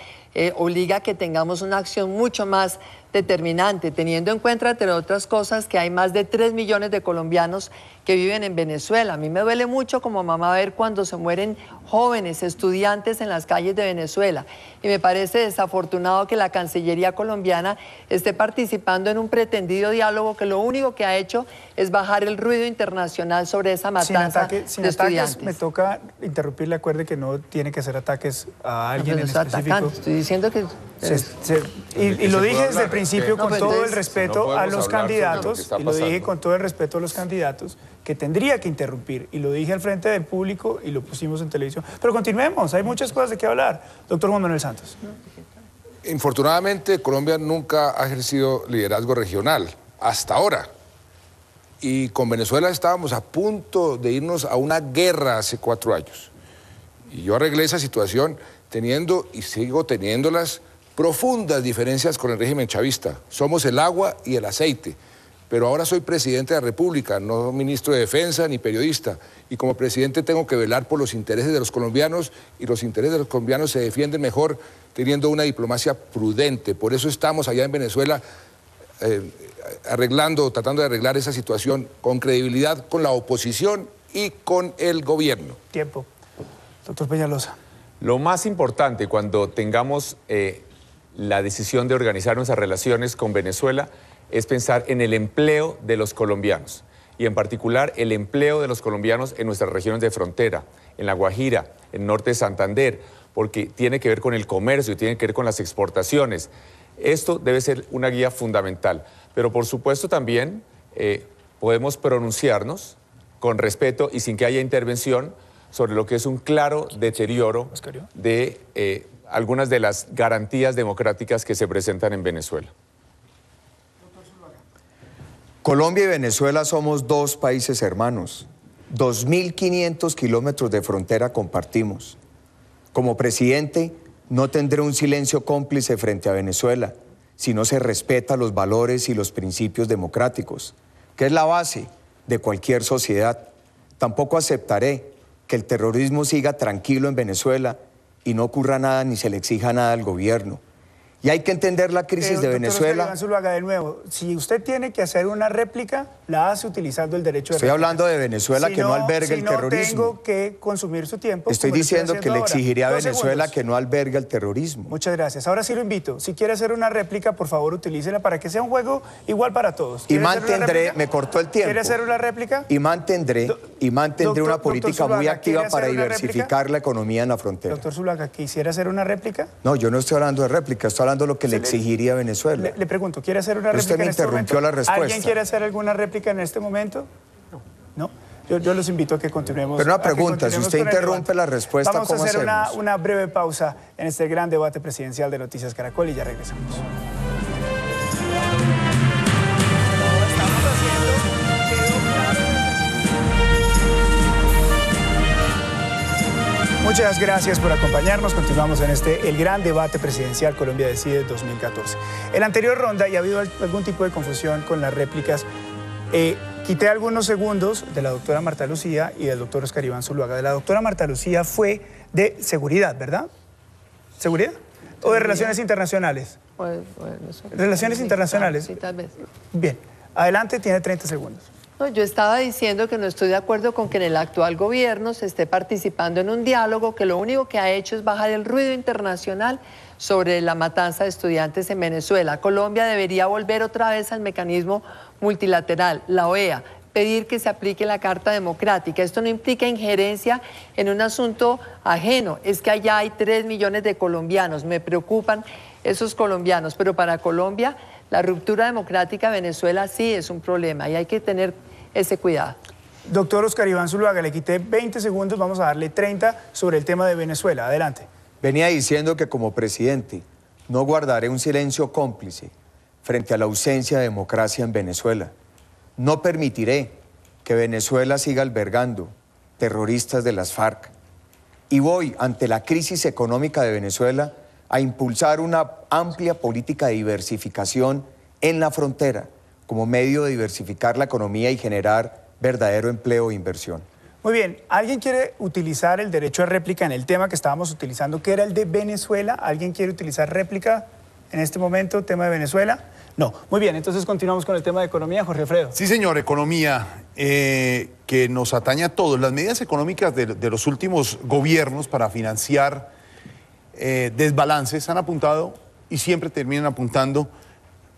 obliga a que tengamos una acción mucho más determinante, teniendo en cuenta, entre otras cosas, que hay más de 3 millones de colombianos que viven en Venezuela. A mí me duele mucho como mamá ver cuando se mueren jóvenes, estudiantes en las calles de Venezuela. Y me parece desafortunado que la Cancillería colombiana esté participando en un pretendido diálogo que lo único que ha hecho es bajar el ruido internacional sobre esa matanza de estudiantes. Me toca interrumpirle, acuerde que no tiene que ser ataques a alguien en específico. Estoy diciendo que... Y lo dije desde el principio con todo el respeto a los candidatos, y lo dije con todo el respeto a los candidatos, que tendría que interrumpir, y lo dije al frente del público y lo pusimos en televisión. Pero continuemos, hay muchas cosas de qué hablar. Doctor Juan Manuel Santos. Infortunadamente, Colombia nunca ha ejercido liderazgo regional, hasta ahora. Y con Venezuela estábamos a punto de irnos a una guerra hace 4 años. Y yo arreglé esa situación teniendo, y sigo teniéndolas, profundas diferencias con el régimen chavista. Somos el agua y el aceite. Pero ahora soy presidente de la República, no ministro de Defensa ni periodista. Y como presidente tengo que velar por los intereses de los colombianos, y los intereses de los colombianos se defienden mejor teniendo una diplomacia prudente. Por eso estamos allá en Venezuela tratando de arreglar esa situación con credibilidad con la oposición y con el gobierno. Tiempo. Doctor Peñalosa. Lo más importante cuando tengamos la decisión de organizar nuestras relaciones con Venezuela es pensar en el empleo de los colombianos, y en particular el empleo de los colombianos en nuestras regiones de frontera, en La Guajira, en el norte de Santander, porque tiene que ver con el comercio y tiene que ver con las exportaciones. Esto debe ser una guía fundamental, pero por supuesto también podemos pronunciarnos con respeto y sin que haya intervención sobre lo que es un claro deterioro de algunas de las garantías democráticas que se presentan en Venezuela. Colombia y Venezuela somos 2 países hermanos. 2.500 kilómetros de frontera compartimos. Como presidente, no tendré un silencio cómplice frente a Venezuela si no se respeta los valores y los principios democráticos, que es la base de cualquier sociedad. Tampoco aceptaré que el terrorismo siga tranquilo en Venezuela y no ocurra nada ni se le exija nada al gobierno. Y hay que entender la crisis de Venezuela. Doctor Zuluaga, de nuevo, si usted tiene que hacer una réplica, la hace utilizando el derecho de Estoy réplica. hablando de Venezuela, que no alberga el terrorismo. Si no tengo que consumir su tiempo. Estoy diciendo que le exigiría a Venezuela segundos. que no alberga el terrorismo. Muchas gracias. Ahora sí lo invito. Si quiere hacer una réplica, por favor, utilícela para que sea un juego igual para todos. Y mantendré, me cortó el tiempo. ¿Quiere hacer una réplica? Y mantendré una política muy activa para diversificar la economía en la frontera. Doctor Zuluaga, ¿quisiera hacer una réplica? No, yo no estoy hablando de réplica, estoy hablando de lo que le exigiría a Venezuela. Le pregunto, ¿quiere hacer una réplica Usted me en este interrumpió momento? la respuesta. ¿Alguien quiere hacer alguna réplica en este momento? No. Yo los invito a que continuemos. Pero una pregunta, si usted interrumpe la respuesta, vamos a ¿cómo hacer hacemos? una breve pausa en este gran debate presidencial de Noticias Caracol y ya regresamos. Muchas gracias por acompañarnos. Continuamos en el gran debate presidencial Colombia Decide 2014. En la anterior ronda, y ha habido algún tipo de confusión con las réplicas, quité algunos segundos de la doctora Marta Lucía y del doctor Oscar Iván Zuluaga. De la doctora Marta Lucía fue de seguridad, ¿verdad? ¿Seguridad? ¿O de relaciones internacionales? Relaciones internacionales. Sí, tal vez. Bien, adelante, tiene 30 segundos. No, yo estaba diciendo que no estoy de acuerdo con que en el actual gobierno se esté participando en un diálogo que lo único que ha hecho es bajar el ruido internacional sobre la matanza de estudiantes en Venezuela. Colombia debería volver otra vez al mecanismo multilateral, la OEA, pedir que se aplique la Carta Democrática. Esto no implica injerencia en un asunto ajeno. Es que allá hay 3 millones de colombianos. Me preocupan esos colombianos, pero para Colombia la ruptura democrática de Venezuela sí es un problema y hay que tener ese cuidado. Doctor Oscar Iván Zuluaga, le quité 20 segundos, vamos a darle 30 sobre el tema de Venezuela. Adelante. Venía diciendo que como presidente no guardaré un silencio cómplice frente a la ausencia de democracia en Venezuela. No permitiré que Venezuela siga albergando terroristas de las FARC. Y voy, ante la crisis económica de Venezuela, a impulsar una amplia política de diversificación en la frontera como medio de diversificar la economía y generar verdadero empleo e inversión. Muy bien, ¿alguien quiere utilizar el derecho a réplica en el tema que estábamos utilizando, que era el de Venezuela? ¿Alguien quiere utilizar réplica en este momento, tema de Venezuela? No. Muy bien, entonces continuamos con el tema de economía. Jorge Alfredo. Sí, señor, economía que nos atañe a todos. Las medidas económicas de los últimos gobiernos para financiar desbalances han apuntado y siempre terminan apuntando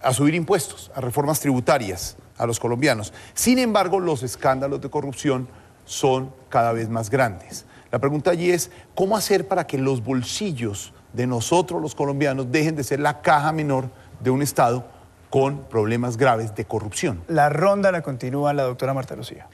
a subir impuestos, a reformas tributarias a los colombianos. Sin embargo, los escándalos de corrupción son cada vez más grandes. La pregunta allí es, ¿cómo hacer para que los bolsillos de nosotros los colombianos dejen de ser la caja menor de un Estado con problemas graves de corrupción? La ronda la continúa la doctora Marta Lucía.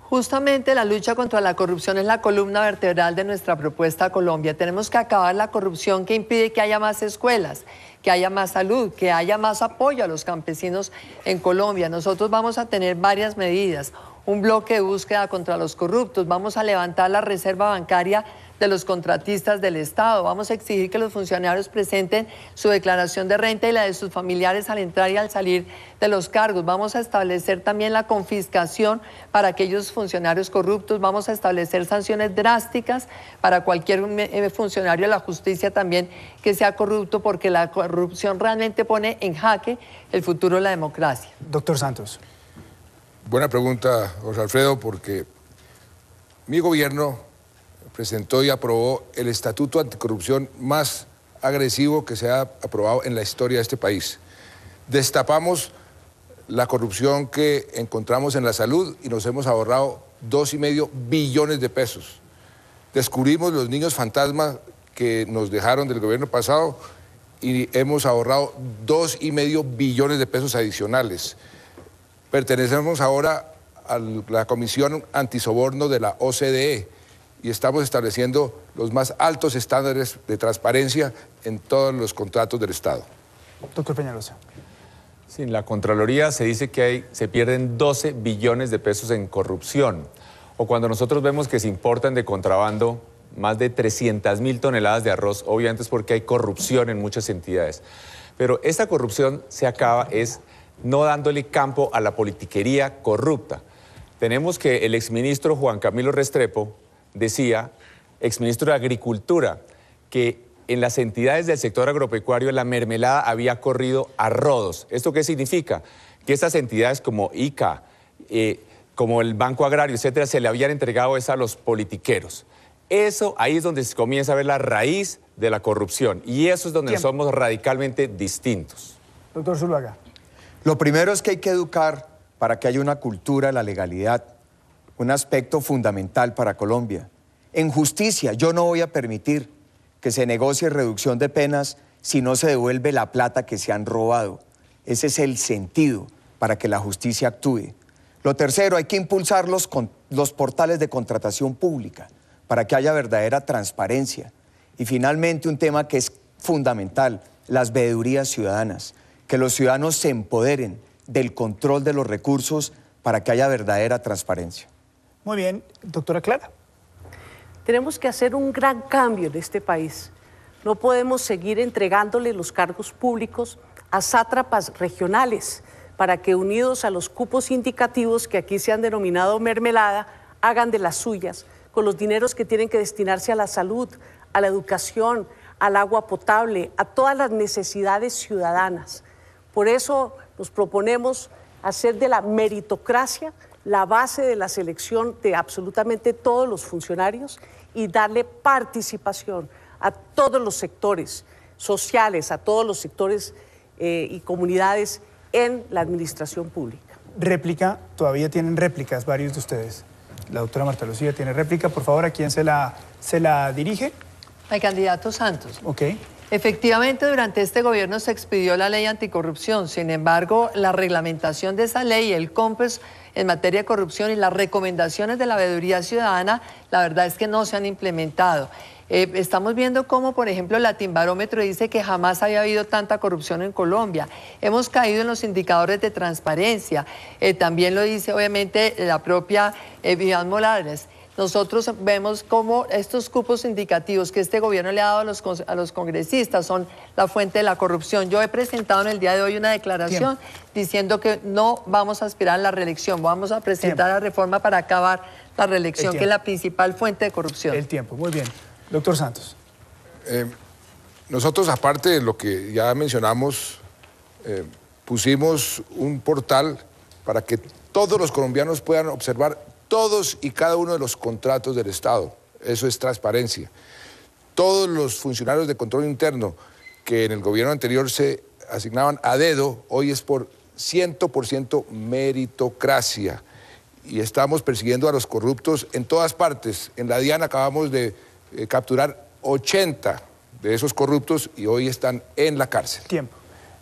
Justamente la lucha contra la corrupción es la columna vertebral de nuestra propuesta a Colombia. Tenemos que acabar la corrupción que impide que haya más escuelas, que haya más salud, que haya más apoyo a los campesinos en Colombia. Nosotros vamos a tener varias medidas. Un bloque de búsqueda contra los corruptos. Vamos a levantar la reserva bancaria de los contratistas del Estado. Vamos a exigir que los funcionarios presenten su declaración de renta y la de sus familiares al entrar y al salir de los cargos. Vamos a establecer también la confiscación para aquellos funcionarios corruptos. Vamos a establecer sanciones drásticas para cualquier funcionario de la justicia también que sea corrupto, porque la corrupción realmente pone en jaque el futuro de la democracia. Doctor Santos. Buena pregunta, José Alfredo, porque mi gobierno presentó y aprobó el estatuto anticorrupción más agresivo que se ha aprobado en la historia de este país. Destapamos la corrupción que encontramos en la salud y nos hemos ahorrado 2,5 billones de pesos. Descubrimos los niños fantasmas que nos dejaron del gobierno pasado y hemos ahorrado 2,5 billones de pesos adicionales. Pertenecemos ahora a la Comisión Antisoborno de la OCDE y estamos estableciendo los más altos estándares de transparencia en todos los contratos del Estado. Doctor Peñalosa. Sí, en la Contraloría se dice que se pierden 12 billones de pesos en corrupción. O cuando nosotros vemos que se importan de contrabando más de 300.000 toneladas de arroz, obviamente es porque hay corrupción en muchas entidades. Pero esta corrupción se acaba no dándole campo a la politiquería corrupta. Tenemos que el exministro Juan Camilo Restrepo decía, exministro de Agricultura, que en las entidades del sector agropecuario la mermelada había corrido a rodos. ¿Esto qué significa? Que estas entidades como ICA, como el Banco Agrario, etcétera, se le habían entregado a los politiqueros. Eso, ahí es donde se comienza a ver la raíz de la corrupción. Y eso es donde somos radicalmente distintos. Doctor Zuluaga. Lo primero es que hay que educar para que haya una cultura de la legalidad, un aspecto fundamental para Colombia. En justicia, yo no voy a permitir que se negocie reducción de penas si no se devuelve la plata que se han robado. Ese es el sentido para que la justicia actúe. Lo tercero, hay que impulsar los portales de contratación pública para que haya verdadera transparencia. Y finalmente, un tema que es fundamental, las veedurías ciudadanas, que los ciudadanos se empoderen del control de los recursos para que haya verdadera transparencia. Muy bien, doctora Clara. Tenemos que hacer un gran cambio en este país. No podemos seguir entregándole los cargos públicos a sátrapas regionales para que, unidos a los cupos indicativos que aquí se han denominado mermelada, hagan de las suyas con los dineros que tienen que destinarse a la salud, a la educación, al agua potable, a todas las necesidades ciudadanas. Por eso nos proponemos hacer de la meritocracia la base de la selección de absolutamente todos los funcionarios y darle participación a todos los sectores sociales, a todos los sectores y comunidades en la administración pública. Réplica, todavía tienen réplicas varios de ustedes. La doctora Marta Lucía tiene réplica. Por favor, ¿a quién se la dirige? Al candidato Santos. Ok. Efectivamente, durante este gobierno se expidió la ley anticorrupción. Sin embargo, la reglamentación de esa ley, el COMPES en materia de corrupción y las recomendaciones de la veeduría ciudadana, la verdad es que no se han implementado. Estamos viendo cómo, por ejemplo, el Latinbarómetro dice que jamás había habido tanta corrupción en Colombia. Hemos caído en los indicadores de transparencia. También lo dice, obviamente, la propia Vivian Morales. Nosotros vemos cómo estos cupos indicativos que este gobierno le ha dado a los congresistas son la fuente de la corrupción. Yo he presentado en el día de hoy una declaración diciendo que no vamos a aspirar a la reelección, vamos a presentar la reforma para acabar la reelección, que es la principal fuente de corrupción. El tiempo, muy bien. Doctor Santos. Nosotros, aparte de lo que ya mencionamos, pusimos un portal para que todos los colombianos puedan observar todos y cada uno de los contratos del Estado. Eso es transparencia. Todos los funcionarios de control interno que en el gobierno anterior se asignaban a dedo, hoy es por 100% meritocracia. Y estamos persiguiendo a los corruptos en todas partes. En la DIAN acabamos de capturar 80 de esos corruptos y hoy están en la cárcel. Tiempo.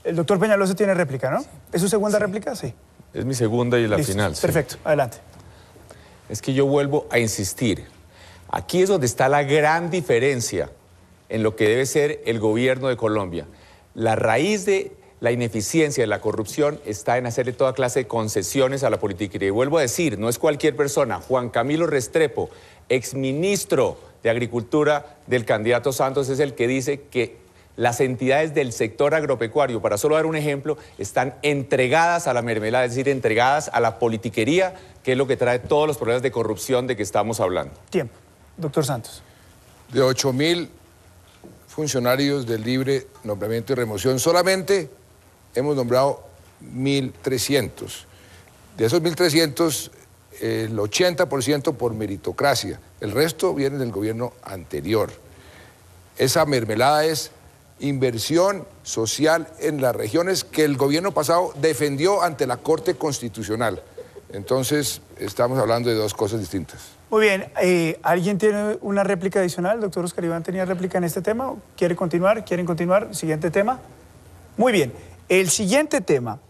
El doctor Peñalosa tiene réplica, ¿no? ¿Es su segunda réplica? Sí. Es mi segunda y la Listo. final. Sí. Perfecto, adelante. Es que yo vuelvo a insistir. Aquí es donde está la gran diferencia en lo que debe ser el gobierno de Colombia. La raíz de la ineficiencia, de la corrupción, está en hacerle toda clase de concesiones a la política. Y vuelvo a decir, no es cualquier persona. Juan Camilo Restrepo, exministro de Agricultura del candidato Santos, es el que dice que las entidades del sector agropecuario, para solo dar un ejemplo, están entregadas a la mermelada, es decir, entregadas a la politiquería, que es lo que trae todos los problemas de corrupción de que estamos hablando. Tiempo. Doctor Santos. De 8.000 funcionarios de libre nombramiento y remoción, solamente hemos nombrado 1.300. De esos 1.300, el 80% por meritocracia. El resto viene del gobierno anterior. Esa mermelada es inversión social en las regiones que el gobierno pasado defendió ante la Corte Constitucional. Entonces, estamos hablando de dos cosas distintas. Muy bien, ¿alguien tiene una réplica adicional? Doctor Oscar Iván tenía réplica en este tema. ¿Quiere continuar? ¿Quieren continuar? Siguiente tema. Muy bien, el siguiente tema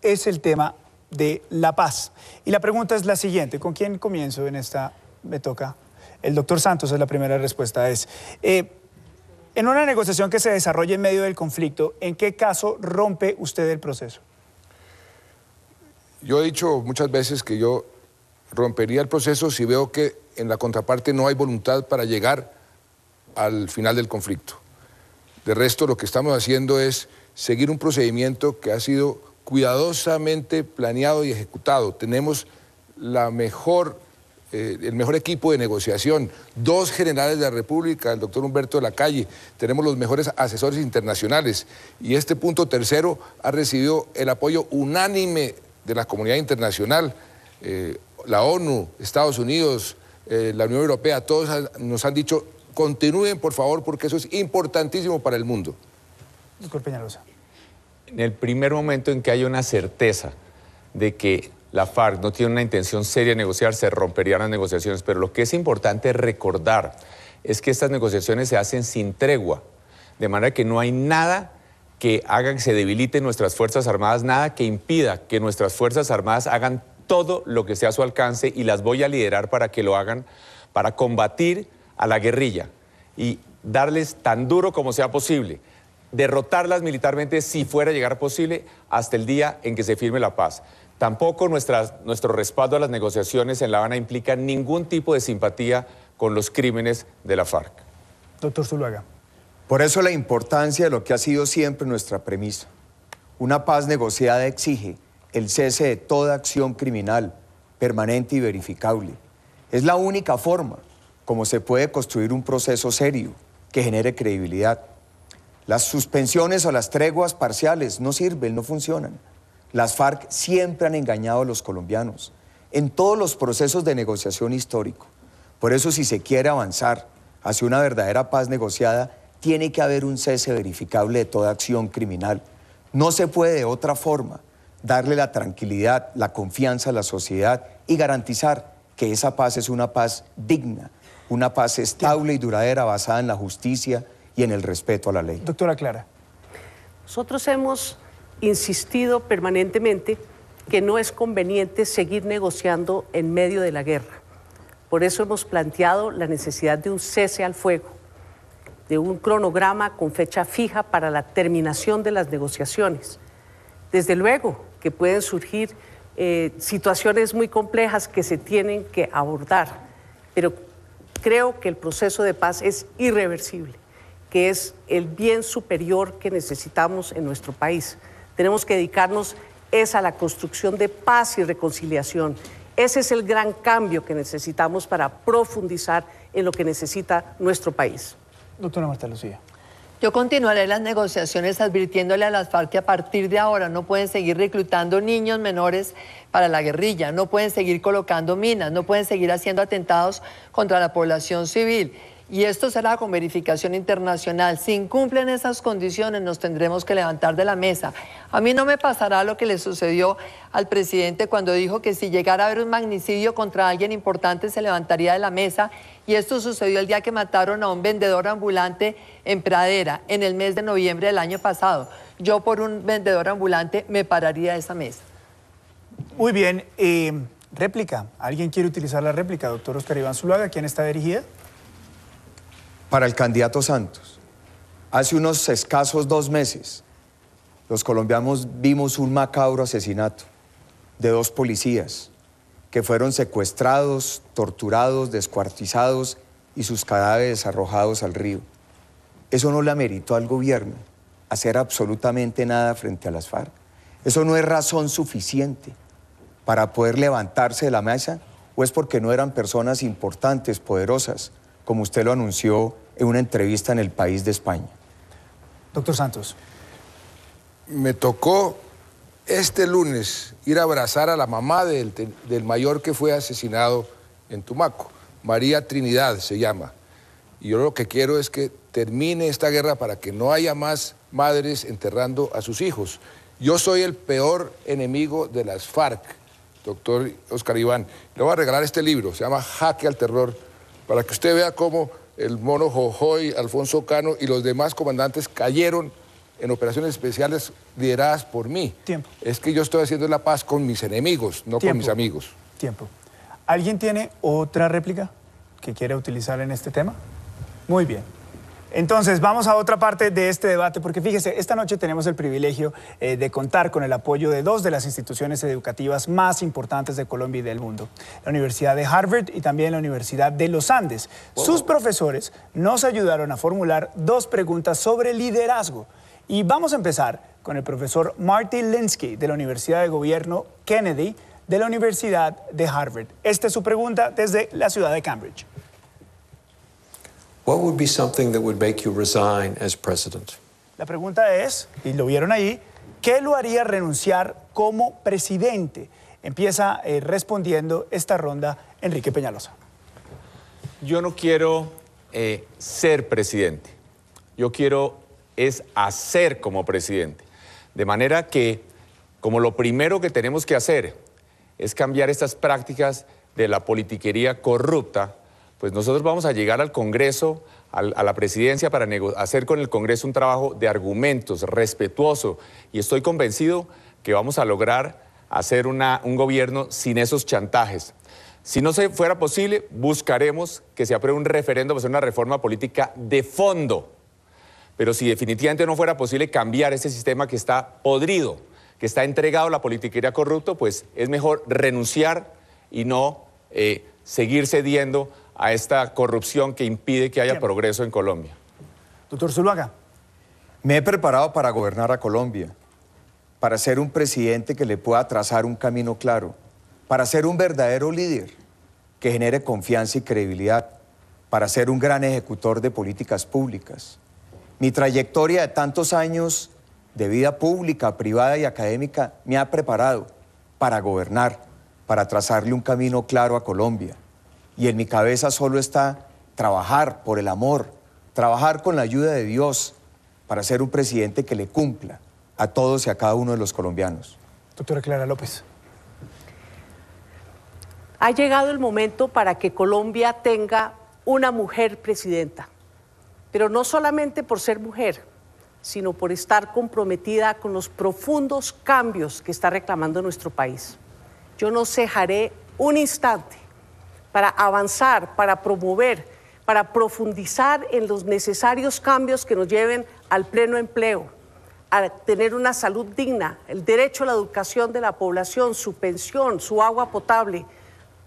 es el tema de la paz. Y la pregunta es la siguiente, ¿con quién comienzo en esta? Me toca. El doctor Santos es la primera respuesta. En una negociación que se desarrolla en medio del conflicto, ¿en qué caso rompe usted el proceso? Yo he dicho muchas veces que yo rompería el proceso si veo que en la contraparte no hay voluntad para llegar al final del conflicto. De resto, lo que estamos haciendo es seguir un procedimiento que ha sido cuidadosamente planeado y ejecutado. Tenemos la mejor el mejor equipo de negociación, 2 generales de la República, el doctor Humberto de la Calle, tenemos los mejores asesores internacionales y este punto tercero ha recibido el apoyo unánime de la comunidad internacional, la ONU, Estados Unidos, la Unión Europea, todos nos han dicho, continúen por favor porque eso es importantísimo para el mundo. Doctor Peñalosa. En el primer momento en que haya una certeza de que la FARC no tiene una intención seria de negociar, se romperían las negociaciones, pero lo que es importante recordar es que estas negociaciones se hacen sin tregua, de manera que no hay nada que haga que se debiliten nuestras Fuerzas Armadas, nada que impida que nuestras Fuerzas Armadas hagan todo lo que esté a su alcance y las voy a liderar para que lo hagan, para combatir a la guerrilla y darles tan duro como sea posible, derrotarlas militarmente si fuera a llegar posible hasta el día en que se firme la paz. Tampoco nuestro respaldo a las negociaciones en La Habana implica ningún tipo de simpatía con los crímenes de la FARC. Doctor Zuluaga. Por eso la importancia de lo que ha sido siempre nuestra premisa. Una paz negociada exige el cese de toda acción criminal, permanente y verificable. Es la única forma como se puede construir un proceso serio que genere credibilidad. Las suspensiones o las treguas parciales no sirven, no funcionan. Las FARC siempre han engañado a los colombianos en todos los procesos de negociación histórico. Por eso, si se quiere avanzar hacia una verdadera paz negociada, tiene que haber un cese verificable de toda acción criminal. No se puede de otra forma darle la tranquilidad, la confianza a la sociedad y garantizar que esa paz es una paz digna, una paz estable y duradera basada en la justicia y en el respeto a la ley. Doctora Clara. Nosotros hemos insistido permanentemente que no es conveniente seguir negociando en medio de la guerra. Por eso hemos planteado la necesidad de un cese al fuego, de un cronograma con fecha fija para la terminación de las negociaciones. Desde luego que pueden surgir situaciones muy complejas que se tienen que abordar, pero creo que el proceso de paz es irreversible, que es el bien superior que necesitamos en nuestro país. Tenemos que dedicarnos a la construcción de paz y reconciliación. Ese es el gran cambio que necesitamos para profundizar en lo que necesita nuestro país. Doctora Marta Lucía. Yo continuaré las negociaciones advirtiéndole a las FARC que a partir de ahora no pueden seguir reclutando niños menores para la guerrilla, no pueden seguir colocando minas, no pueden seguir haciendo atentados contra la población civil. Y esto será con verificación internacional. Si incumplen esas condiciones, nos tendremos que levantar de la mesa. A mí no me pasará lo que le sucedió al presidente cuando dijo que si llegara a haber un magnicidio contra alguien importante se levantaría de la mesa. Y esto sucedió el día que mataron a un vendedor ambulante en Pradera, en el mes de noviembre del año pasado. Yo por un vendedor ambulante me pararía de esa mesa. Muy bien. Réplica. ¿Alguien quiere utilizar la réplica? Doctor Oscar Iván Zuluaga, ¿a quién está dirigida? Para el candidato Santos, hace unos escasos 2 meses, los colombianos vimos un macabro asesinato de 2 policías que fueron secuestrados, torturados, descuartizados y sus cadáveres arrojados al río. Eso no le ameritó al gobierno hacer absolutamente nada frente a las FARC. Eso no es razón suficiente para poder levantarse de la mesa, o es porque no eran personas importantes, poderosas, como usted lo anunció en una entrevista en El País de España. Doctor Santos. Me tocó este lunes ir a abrazar a la mamá del mayor que fue asesinado en Tumaco. María Trinidad se llama. Y yo lo que quiero es que termine esta guerra para que no haya más madres enterrando a sus hijos. Yo soy el peor enemigo de las FARC, doctor Oscar Iván. Le voy a regalar este libro, se llama Jaque al Terror, para que usted vea cómo el mono Jojoy, Alfonso Cano y los demás comandantes cayeron en operaciones especiales lideradas por mí. Tiempo. Es que yo estoy haciendo la paz con mis enemigos, no con mis amigos. Tiempo. ¿Alguien tiene otra réplica que quiera utilizar en este tema? Muy bien. Entonces, vamos a otra parte de este debate, porque fíjese, esta noche tenemos el privilegio de contar con el apoyo de 2 de las instituciones educativas más importantes de Colombia y del mundo, la Universidad de Harvard y también la Universidad de los Andes. Sus profesores nos ayudaron a formular 2 preguntas sobre liderazgo. Y vamos a empezar con el profesor Marty Linsky de la Universidad de Gobierno Kennedy de la Universidad de Harvard. Esta es su pregunta desde la ciudad de Cambridge. What would be something that would make you resign as president? La pregunta es, y lo vieron ahí, ¿qué lo haría renunciar como presidente? Empieza respondiendo esta ronda Enrique Peñalosa. Yo no quiero ser presidente. Yo quiero es hacer como presidente. De manera que, como lo primero que tenemos que hacer es cambiar estas prácticas de la politiquería corrupta, pues nosotros vamos a llegar al Congreso, a la presidencia, para hacer con el Congreso un trabajo de argumentos, respetuoso, y estoy convencido que vamos a lograr hacer un gobierno sin esos chantajes. Si no se fuera posible, buscaremos que se apruebe un referéndum para hacer una reforma política de fondo. Pero si definitivamente no fuera posible cambiar ese sistema que está podrido, que está entregado a la politiquería corrupta, pues es mejor renunciar y no seguir cediendo a esta corrupción que impide que haya progreso en Colombia. Doctor Zuluaga. Me he preparado para gobernar a Colombia, para ser un presidente que le pueda trazar un camino claro, para ser un verdadero líder que genere confianza y credibilidad, para ser un gran ejecutor de políticas públicas. Mi trayectoria de tantos años de vida pública, privada y académica me ha preparado para gobernar, para trazarle un camino claro a Colombia. Y en mi cabeza solo está trabajar por el amor, trabajar con la ayuda de Dios para ser un presidente que le cumpla a todos y a cada uno de los colombianos. Doctora Clara López. Ha llegado el momento para que Colombia tenga una mujer presidenta, pero no solamente por ser mujer, sino por estar comprometida con los profundos cambios que está reclamando nuestro país. Yo no cejaré un instante para avanzar, para promover, para profundizar en los necesarios cambios que nos lleven al pleno empleo, a tener una salud digna, el derecho a la educación de la población, su pensión, su agua potable,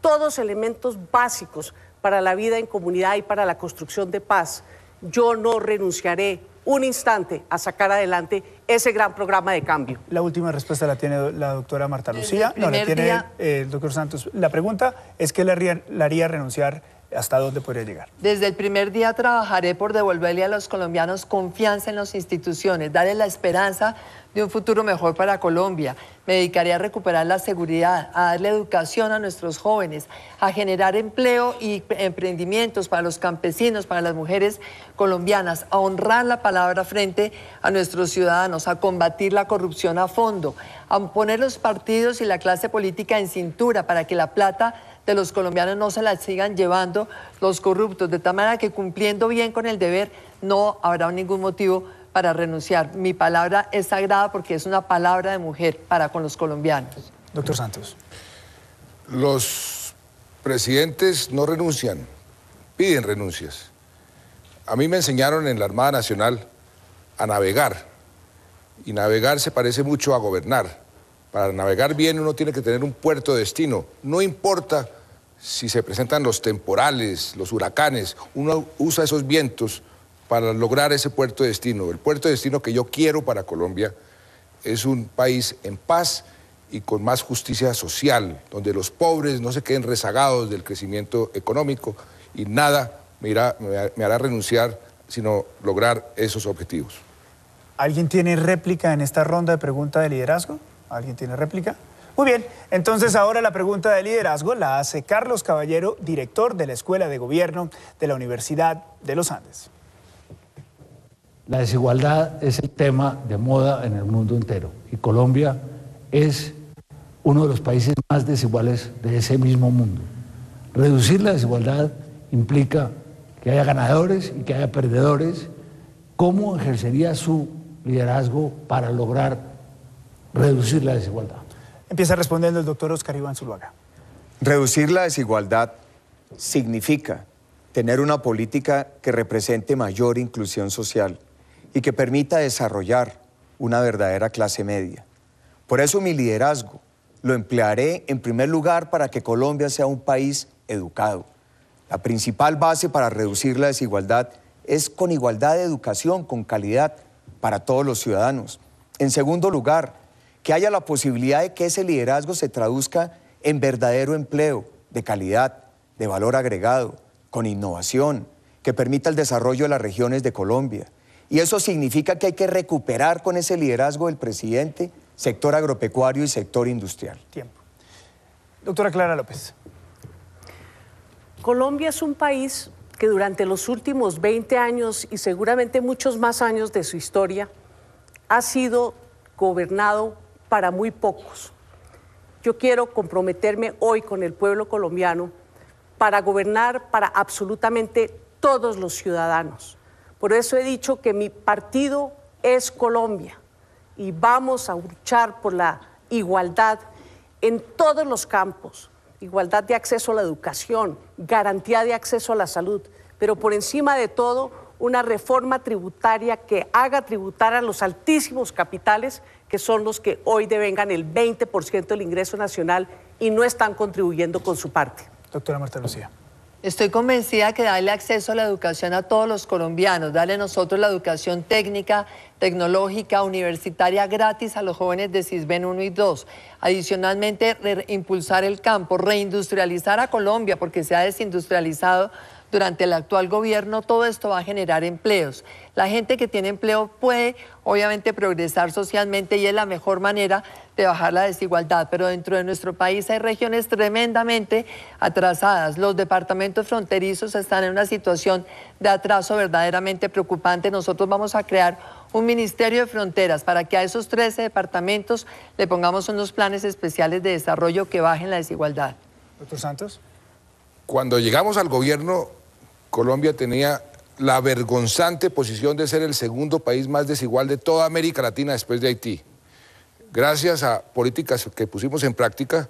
todos elementos básicos para la vida en comunidad y para la construcción de paz. Yo no renunciaré un instante a sacar adelante ese gran programa de cambio. La última respuesta la tiene la doctora Marta Lucía. No, la tiene el doctor Santos. La pregunta es ¿qué le haría renunciar? ¿Hasta dónde podría llegar? Desde el primer día trabajaré por devolverle a los colombianos confianza en las instituciones, darles la esperanza de un futuro mejor para Colombia. Me dedicaré a recuperar la seguridad, a darle educación a nuestros jóvenes, a generar empleo y emprendimientos para los campesinos, para las mujeres colombianas, a honrar la palabra frente a nuestros ciudadanos, a combatir la corrupción a fondo, a poner los partidos y la clase política en cintura para que la plata de los colombianos no se la sigan llevando los corruptos, de tal manera que cumpliendo bien con el deber no habrá ningún motivo para renunciar. Mi palabra es sagrada porque es una palabra de mujer para con los colombianos. Doctor Santos. Los presidentes no renuncian, piden renuncias. A mí me enseñaron en la Armada Nacional a navegar, y navegar se parece mucho a gobernar. Para navegar bien uno tiene que tener un puerto de destino. No importa si se presentan los temporales, los huracanes, uno usa esos vientos para lograr ese puerto de destino. El puerto de destino que yo quiero para Colombia es un país en paz y con más justicia social, donde los pobres no se queden rezagados del crecimiento económico y nada me hará renunciar, sino lograr esos objetivos. ¿Alguien tiene réplica en esta ronda de preguntas de liderazgo? ¿Alguien tiene réplica? Muy bien, entonces ahora la pregunta de liderazgo la hace Carlos Caballero, director de la Escuela de Gobierno de la Universidad de los Andes. La desigualdad es el tema de moda en el mundo entero y Colombia es uno de los países más desiguales de ese mismo mundo. Reducir la desigualdad implica que haya ganadores y que haya perdedores. ¿Cómo ejercería su liderazgo para lograr reducir la desigualdad? Empieza respondiendo el doctor Oscar Iván Zuluaga. Reducir la desigualdad significa tener una política que represente mayor inclusión social y que permita desarrollar una verdadera clase media. Por eso mi liderazgo lo emplearé en primer lugar para que Colombia sea un país educado. La principal base para reducir la desigualdad es con igualdad de educación, con calidad para todos los ciudadanos. En segundo lugar, que haya la posibilidad de que ese liderazgo se traduzca en verdadero empleo de calidad, de valor agregado, con innovación, que permita el desarrollo de las regiones de Colombia. Y eso significa que hay que recuperar con ese liderazgo del presidente sector agropecuario y sector industrial. Tiempo. Doctora Clara López. Colombia es un país que durante los últimos 20 años y seguramente muchos más años de su historia ha sido gobernado para muy pocos. Yo quiero comprometerme hoy con el pueblo colombiano para gobernar para absolutamente todos los ciudadanos. Por eso he dicho que mi partido es Colombia y vamos a luchar por la igualdad en todos los campos. Igualdad de acceso a la educación, garantía de acceso a la salud, pero por encima de todo, una reforma tributaria que haga tributar a los altísimos capitales, que son los que hoy devengan el 20% del ingreso nacional y no están contribuyendo con su parte. Doctora Marta Lucía. Estoy convencida que darle acceso a la educación a todos los colombianos, darle a nosotros la educación técnica, tecnológica, universitaria gratis a los jóvenes de Sisbén 1 y 2. Adicionalmente, impulsar el campo, reindustrializar a Colombia porque se ha desindustrializado durante el actual gobierno. Todo esto va a generar empleos. La gente que tiene empleo puede, obviamente, progresar socialmente y es la mejor manera de bajar la desigualdad. Pero dentro de nuestro país hay regiones tremendamente atrasadas. Los departamentos fronterizos están en una situación de atraso verdaderamente preocupante. Nosotros vamos a crear un Ministerio de Fronteras para que a esos 13 departamentos le pongamos unos planes especiales de desarrollo que bajen la desigualdad. Doctor Santos. Cuando llegamos al gobierno, Colombia tenía la vergonzante posición de ser el segundo país más desigual de toda América Latina después de Haití. Gracias a políticas que pusimos en práctica,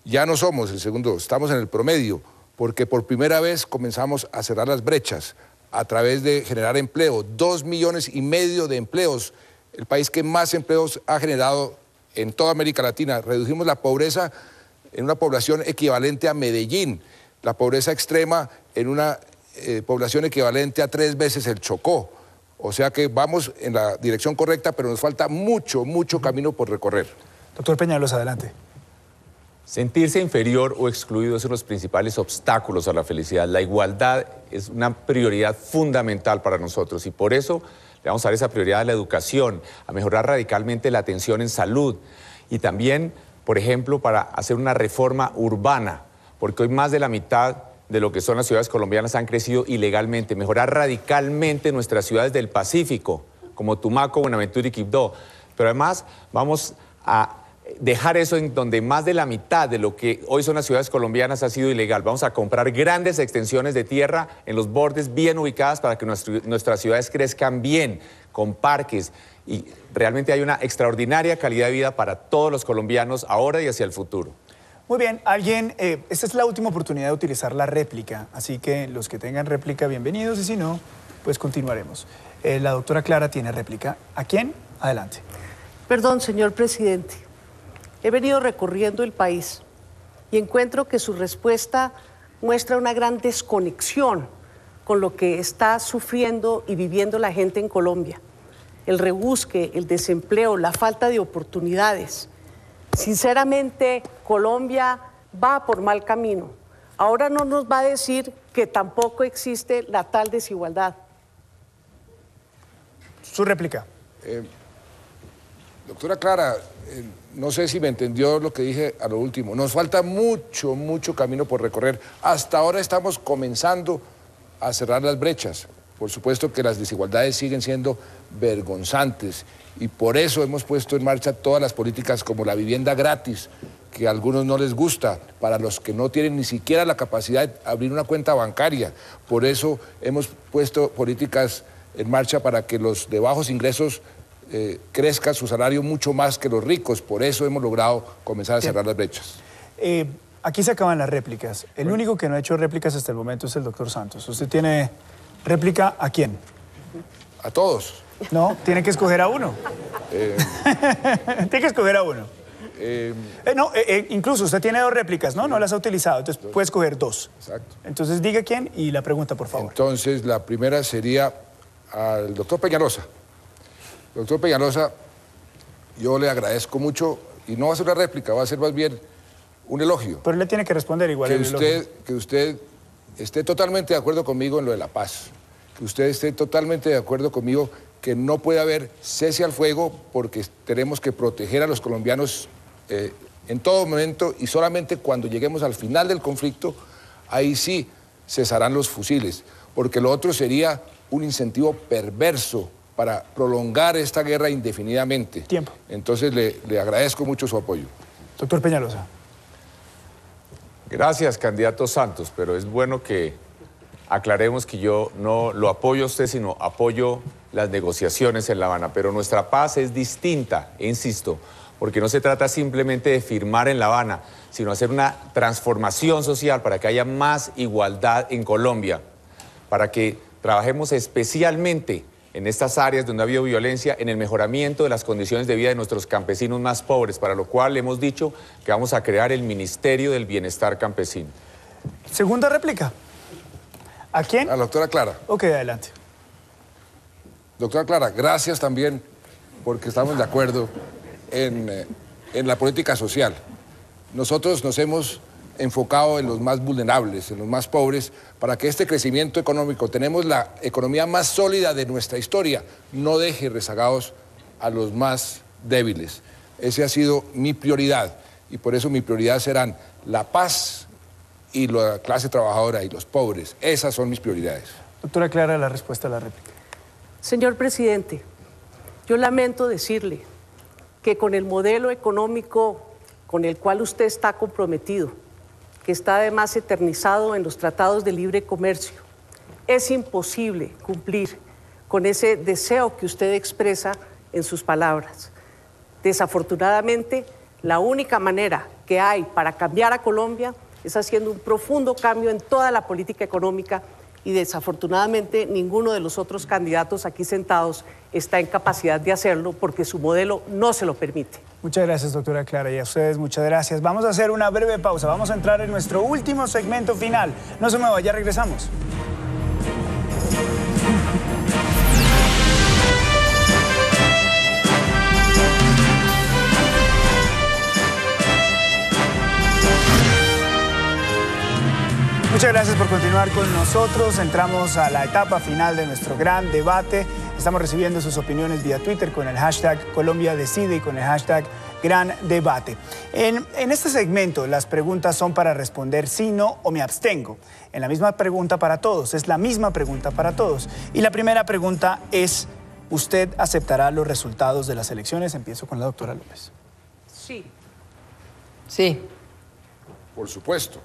ya no somos el segundo, estamos en el promedio, porque por primera vez comenzamos a cerrar las brechas a través de generar empleo, 2,5 millones de empleos, el país que más empleos ha generado en toda América Latina. Redujimos la pobreza en una población equivalente a Medellín, la pobreza extrema en una población equivalente a 3 veces el Chocó. O sea que vamos en la dirección correcta, pero nos falta mucho camino por recorrer. Doctor Peñalosa, adelante. Sentirse inferior o excluido es uno de los principales obstáculos a la felicidad. La igualdad es una prioridad fundamental para nosotros y por eso le vamos a dar esa prioridad a la educación, a mejorar radicalmente la atención en salud y también, por ejemplo, para hacer una reforma urbana, porque hoy más de la mitad de lo que son las ciudades colombianas han crecido ilegalmente, mejorar radicalmente nuestras ciudades del Pacífico, como Tumaco, Buenaventura y Quibdó. Pero además vamos a dejar eso en donde más de la mitad de lo que hoy son las ciudades colombianas ha sido ilegal. Vamos a comprar grandes extensiones de tierra en los bordes bien ubicadas para que nuestras ciudades crezcan bien, con parques. Y realmente hay una extraordinaria calidad de vida para todos los colombianos ahora y hacia el futuro. Muy bien, esta es la última oportunidad de utilizar la réplica, así que los que tengan réplica, bienvenidos, y si no, pues continuaremos. La doctora Clara tiene réplica. ¿A quién? Adelante. Perdón, señor presidente. He venido recorriendo el país y encuentro que su respuesta muestra una gran desconexión con lo que está sufriendo y viviendo la gente en Colombia. El rebusque, el desempleo, la falta de oportunidades. Sinceramente, Colombia va por mal camino. Ahora no nos va a decir que tampoco existe la tal desigualdad. Su réplica. Doctora Clara, no sé si me entendió lo que dije a lo último. Nos falta mucho camino por recorrer. Hasta ahora estamos comenzando a cerrar las brechas. Por supuesto que las desigualdades siguen siendo vergonzantes y por eso hemos puesto en marcha todas las políticas como la vivienda gratis, que a algunos no les gusta, para los que no tienen ni siquiera la capacidad de abrir una cuenta bancaria. Por eso hemos puesto políticas en marcha para que los de bajos ingresos crezca su salario mucho más que los ricos. Por eso hemos logrado comenzar a cerrar las brechas. Aquí se acaban las réplicas. El único que no ha hecho réplicas hasta el momento es el doctor Santos. ¿Usted tiene réplica a quién? A todos. No, tiene que escoger a uno. Tiene que escoger a uno. Incluso usted tiene 2 réplicas, ¿no? No las ha utilizado, entonces puede escoger 2. Exacto. Entonces diga quién y la pregunta, por favor. Entonces la primera sería al doctor Peñalosa. Doctor Peñalosa, yo le agradezco mucho, y no va a ser una réplica, va a ser más bien un elogio. Pero le tiene que responder igual. Que usted esté totalmente de acuerdo conmigo en lo de la paz. Que usted esté totalmente de acuerdo conmigo que no puede haber cese al fuego porque tenemos que proteger a los colombianos en todo momento y solamente cuando lleguemos al final del conflicto, ahí sí cesarán los fusiles, porque lo otro sería un incentivo perverso para prolongar esta guerra indefinidamente. Tiempo. Entonces le agradezco mucho su apoyo. Doctor Peñalosa. Gracias, candidato Santos, pero es bueno que aclaremos que yo no lo apoyo a usted, sino apoyo las negociaciones en La Habana. Pero nuestra paz es distinta, insisto, porque no se trata simplemente de firmar en La Habana, sino hacer una transformación social para que haya más igualdad en Colombia, para que trabajemos especialmente en estas áreas donde ha habido violencia, en el mejoramiento de las condiciones de vida de nuestros campesinos más pobres, para lo cual hemos dicho que vamos a crear el Ministerio del Bienestar Campesino. Segunda réplica. ¿A quién? A la doctora Clara. Ok, adelante. Doctora Clara, gracias también porque estamos de acuerdo en la política social. Nosotros nos hemos enfocado en los más vulnerables, en los más pobres, para que este crecimiento económico, tenemos la economía más sólida de nuestra historia, no deje rezagados a los más débiles. Esa ha sido mi prioridad y por eso mi prioridad serán la paz y la clase trabajadora y los pobres. Esas son mis prioridades. Doctora Clara, la respuesta a la réplica. Señor presidente, yo lamento decirle que con el modelo económico con el cual usted está comprometido, que está además eternizado en los tratados de libre comercio, es imposible cumplir con ese deseo que usted expresa en sus palabras. Desafortunadamente, la única manera que hay para cambiar a Colombia es haciendo un profundo cambio en toda la política económica y desafortunadamente ninguno de los otros candidatos aquí sentados está en capacidad de hacerlo porque su modelo no se lo permite. Muchas gracias, doctora Clara, y a ustedes muchas gracias. Vamos a hacer una breve pausa, vamos a entrar en nuestro último segmento final. No se mueva, ya regresamos. Muchas gracias por continuar con nosotros. Entramos a la etapa final de nuestro gran debate. Estamos recibiendo sus opiniones vía Twitter con el hashtag Colombia Decide y con el hashtag Gran Debate. En este segmento las preguntas son para responder sí, no o me abstengo. En la misma pregunta para todos, es la misma pregunta para todos. Y la primera pregunta es, ¿usted aceptará los resultados de las elecciones? Empiezo con la doctora López. Sí. Sí. Por supuesto.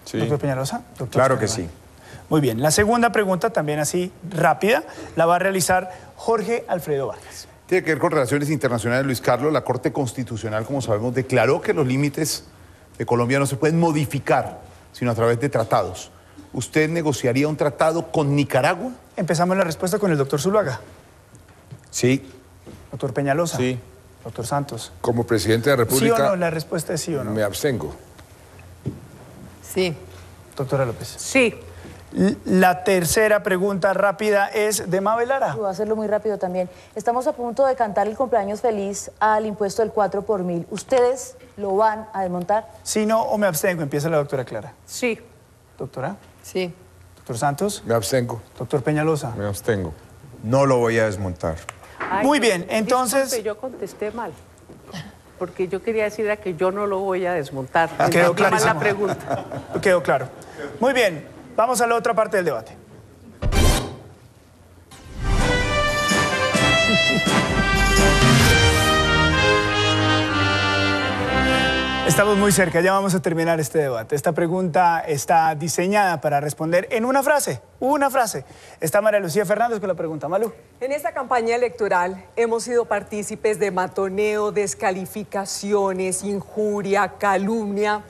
Sí. Doctor Peñalosa. Doctor Claro que Escalabán. sí. Muy bien, la segunda pregunta, también así rápida, la va a realizar Jorge Alfredo Vargas. Tiene que ver con relaciones internacionales, Luis Carlos. La Corte Constitucional, como sabemos, declaró que los límites de Colombia no se pueden modificar, sino a través de tratados. ¿Usted negociaría un tratado con Nicaragua? Empezamos la respuesta con el doctor Zuluaga. Sí. Doctor Peñalosa. Sí. Doctor Santos. Como presidente de la República, ¿Sí o no? La respuesta es sí o no. me abstengo. Sí. Doctora López. Sí. La tercera pregunta rápida es de Mabel Lara. Voy a hacerlo muy rápido también. Estamos a punto de cantar el cumpleaños feliz al impuesto del 4 por 1000. ¿Ustedes lo van a desmontar? Sí, no o me abstengo. Empieza la doctora Clara. Sí. Doctora. Sí. Doctor Santos. Me abstengo. Doctor Peñalosa. Me abstengo. No lo voy a desmontar. Ay, Muy bien, entonces... disculpe, yo contesté mal. Porque yo quería decir que yo no lo voy a desmontar. Quedó Entendí mal clarísimo. la pregunta. Quedó claro. Muy bien, vamos a la otra parte del debate. Estamos muy cerca, ya vamos a terminar este debate. Esta pregunta está diseñada para responder en una frase, Está María Lucía Fernández con la pregunta. Malú. En esta campaña electoral hemos sido partícipes de matoneo, descalificaciones, injuria, calumnia.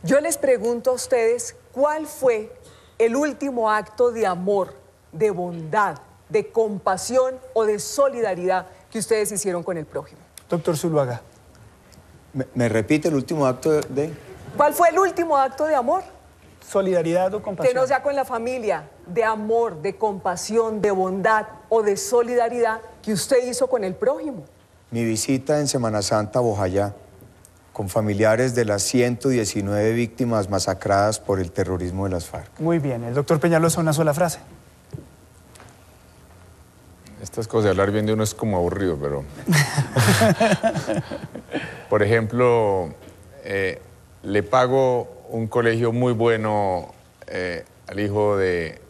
Yo les pregunto a ustedes, ¿cuál fue el último acto de amor, de bondad, de compasión o de solidaridad que ustedes hicieron con el prójimo? Doctor Zuluaga. ¿Me repite el último acto de...? ¿Cuál fue el último acto de amor? ¿Solidaridad o compasión? Que no sea con la familia, de amor, de compasión, de bondad o de solidaridad que usted hizo con el prójimo. Mi visita en Semana Santa a Bojayá con familiares de las 119 víctimas masacradas por el terrorismo de las FARC. Muy bien. El doctor Peñalosa, una sola frase. Estas cosas de hablar bien de uno es como aburrido, pero... Por ejemplo, le pago un colegio muy bueno al hijo de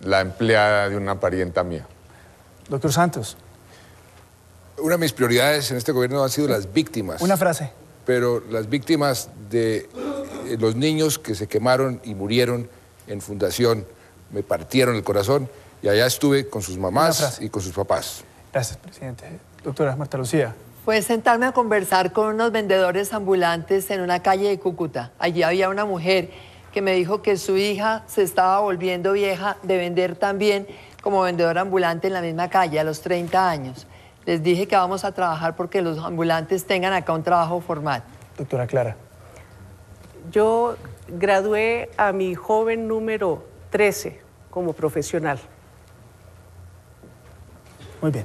la empleada de una parienta mía. Doctor Santos. Una de mis prioridades en este gobierno han sido las víctimas. Una frase. Pero las víctimas de los niños que se quemaron y murieron en Fundación me partieron el corazón y allá estuve con sus mamás y con sus papás. Gracias, presidente. Doctora Marta Lucía. Fue sentarme a conversar con unos vendedores ambulantes en una calle de Cúcuta. Allí había una mujer que me dijo que su hija se estaba volviendo vieja de vender también como vendedora ambulante en la misma calle a los 30 años. Les dije que vamos a trabajar porque los ambulantes tengan acá un trabajo formal. Doctora Clara. Yo gradué a mi joven número 13 como profesional. Muy bien.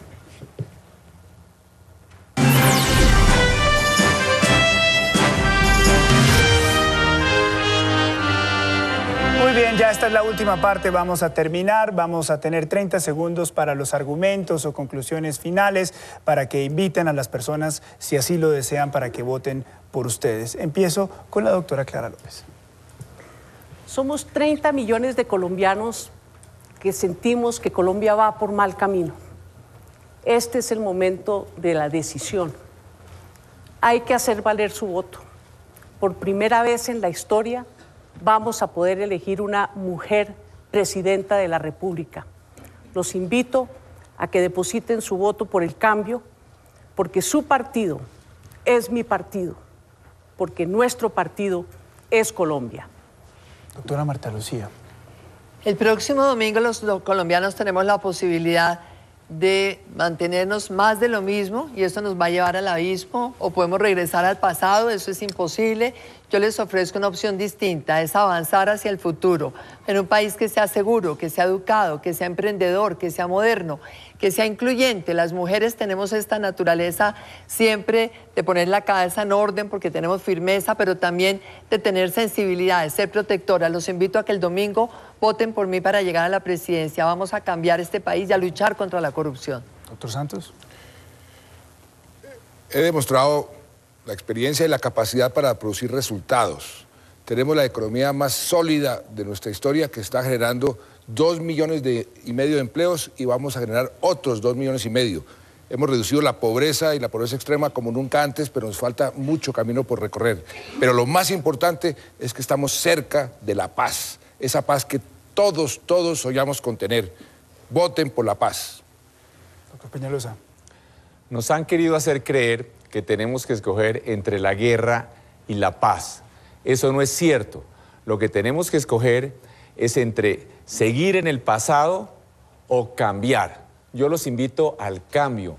Muy bien, ya esta es la última parte, vamos a terminar, vamos a tener 30 segundos para los argumentos o conclusiones finales, para que inviten a las personas, si así lo desean, para que voten por ustedes. Empiezo con la doctora Clara López. Somos 30 millones de colombianos que sentimos que Colombia va por mal camino. Este es el momento de la decisión. Hay que hacer valer su voto. Por primera vez en la historia, vamos a poder elegir una mujer presidenta de la República. Los invito a que depositen su voto por el cambio, porque su partido es mi partido, porque nuestro partido es Colombia. Doctora Marta Lucía. El próximo domingo los colombianos tenemos la posibilidad de mantenernos más de lo mismo y esto nos va a llevar al abismo, o podemos regresar al pasado, eso es imposible. Yo les ofrezco una opción distinta, es avanzar hacia el futuro, en un país que sea seguro, que sea educado, que sea emprendedor, que sea moderno, que sea incluyente. Las mujeres tenemos esta naturaleza siempre de poner la cabeza en orden porque tenemos firmeza, pero también de tener sensibilidad, de ser protectoras. Los invito a que el domingo voten por mí para llegar a la presidencia. Vamos a cambiar este país y a luchar contra la corrupción. Doctor Santos. He demostrado la experiencia y la capacidad para producir resultados. Tenemos la economía más sólida de nuestra historia que está generando 2,5 millones de empleos y vamos a generar otros 2,5 millones. Hemos reducido la pobreza y la pobreza extrema como nunca antes, pero nos falta mucho camino por recorrer. Pero lo más importante es que estamos cerca de la paz, esa paz que todos soñamos con tener. Voten por la paz. Doctor Peñalosa. Nos han querido hacer creer que tenemos que escoger entre la guerra y la paz. Eso no es cierto. Lo que tenemos que escoger es entre seguir en el pasado o cambiar. Yo los invito al cambio.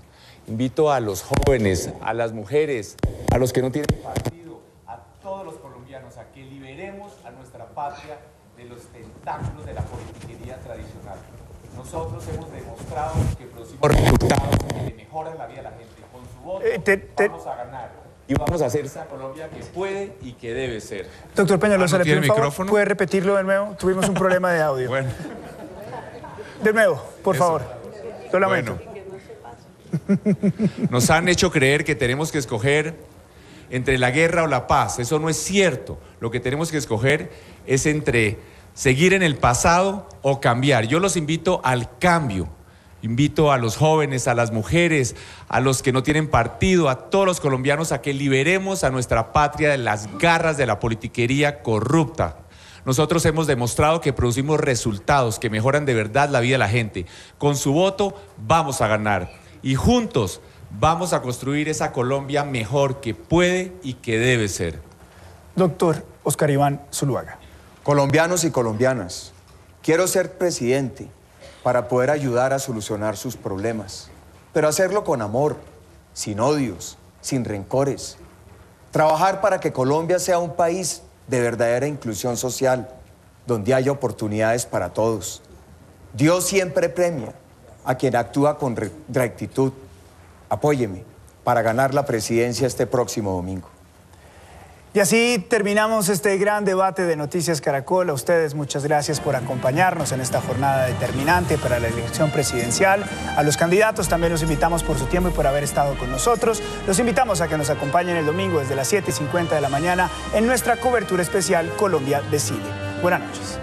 Invito a los jóvenes, a las mujeres, a los que no tienen partido, a todos los colombianos, a que liberemos a nuestra patria de los tentáculos de la politiquería tradicional. Nosotros hemos demostrado que producimos resultados que le mejoran la vida a la gente. Con su voto vamos a ganar y vamos a hacer esa Colombia que puede y que debe ser. Doctor Peñalosa, ¿no ¿le pido tiene un favor? micrófono? ¿Puede repetirlo de nuevo? Tuvimos un problema de audio. Bueno. De nuevo, por favor. Lo lamento. Bueno. Nos han hecho creer que tenemos que escoger entre la guerra o la paz. Eso no es cierto. Lo que tenemos que escoger es entre seguir en el pasado o cambiar. Yo los invito al cambio. Invito a los jóvenes, a las mujeres, a los que no tienen partido, a todos los colombianos a que liberemos a nuestra patria de las garras de la politiquería corrupta. Nosotros hemos demostrado que producimos resultados que mejoran de verdad la vida de la gente. Con su voto vamos a ganar y juntos vamos a construir esa Colombia mejor que puede y que debe ser. Doctor Oscar Iván Zuluaga. Colombianos y colombianas, quiero ser presidente para poder ayudar a solucionar sus problemas, pero hacerlo con amor, sin odios, sin rencores. Trabajar para que Colombia sea un país de verdadera inclusión social, donde haya oportunidades para todos. Dios siempre premia a quien actúa con rectitud. Apóyeme para ganar la presidencia este próximo domingo. Y así terminamos este gran debate de Noticias Caracol. A ustedes muchas gracias por acompañarnos en esta jornada determinante para la elección presidencial. A los candidatos también los invitamos por su tiempo y por haber estado con nosotros. Los invitamos a que nos acompañen el domingo desde las 7:50 de la mañana en nuestra cobertura especial Colombia Decide. Buenas noches.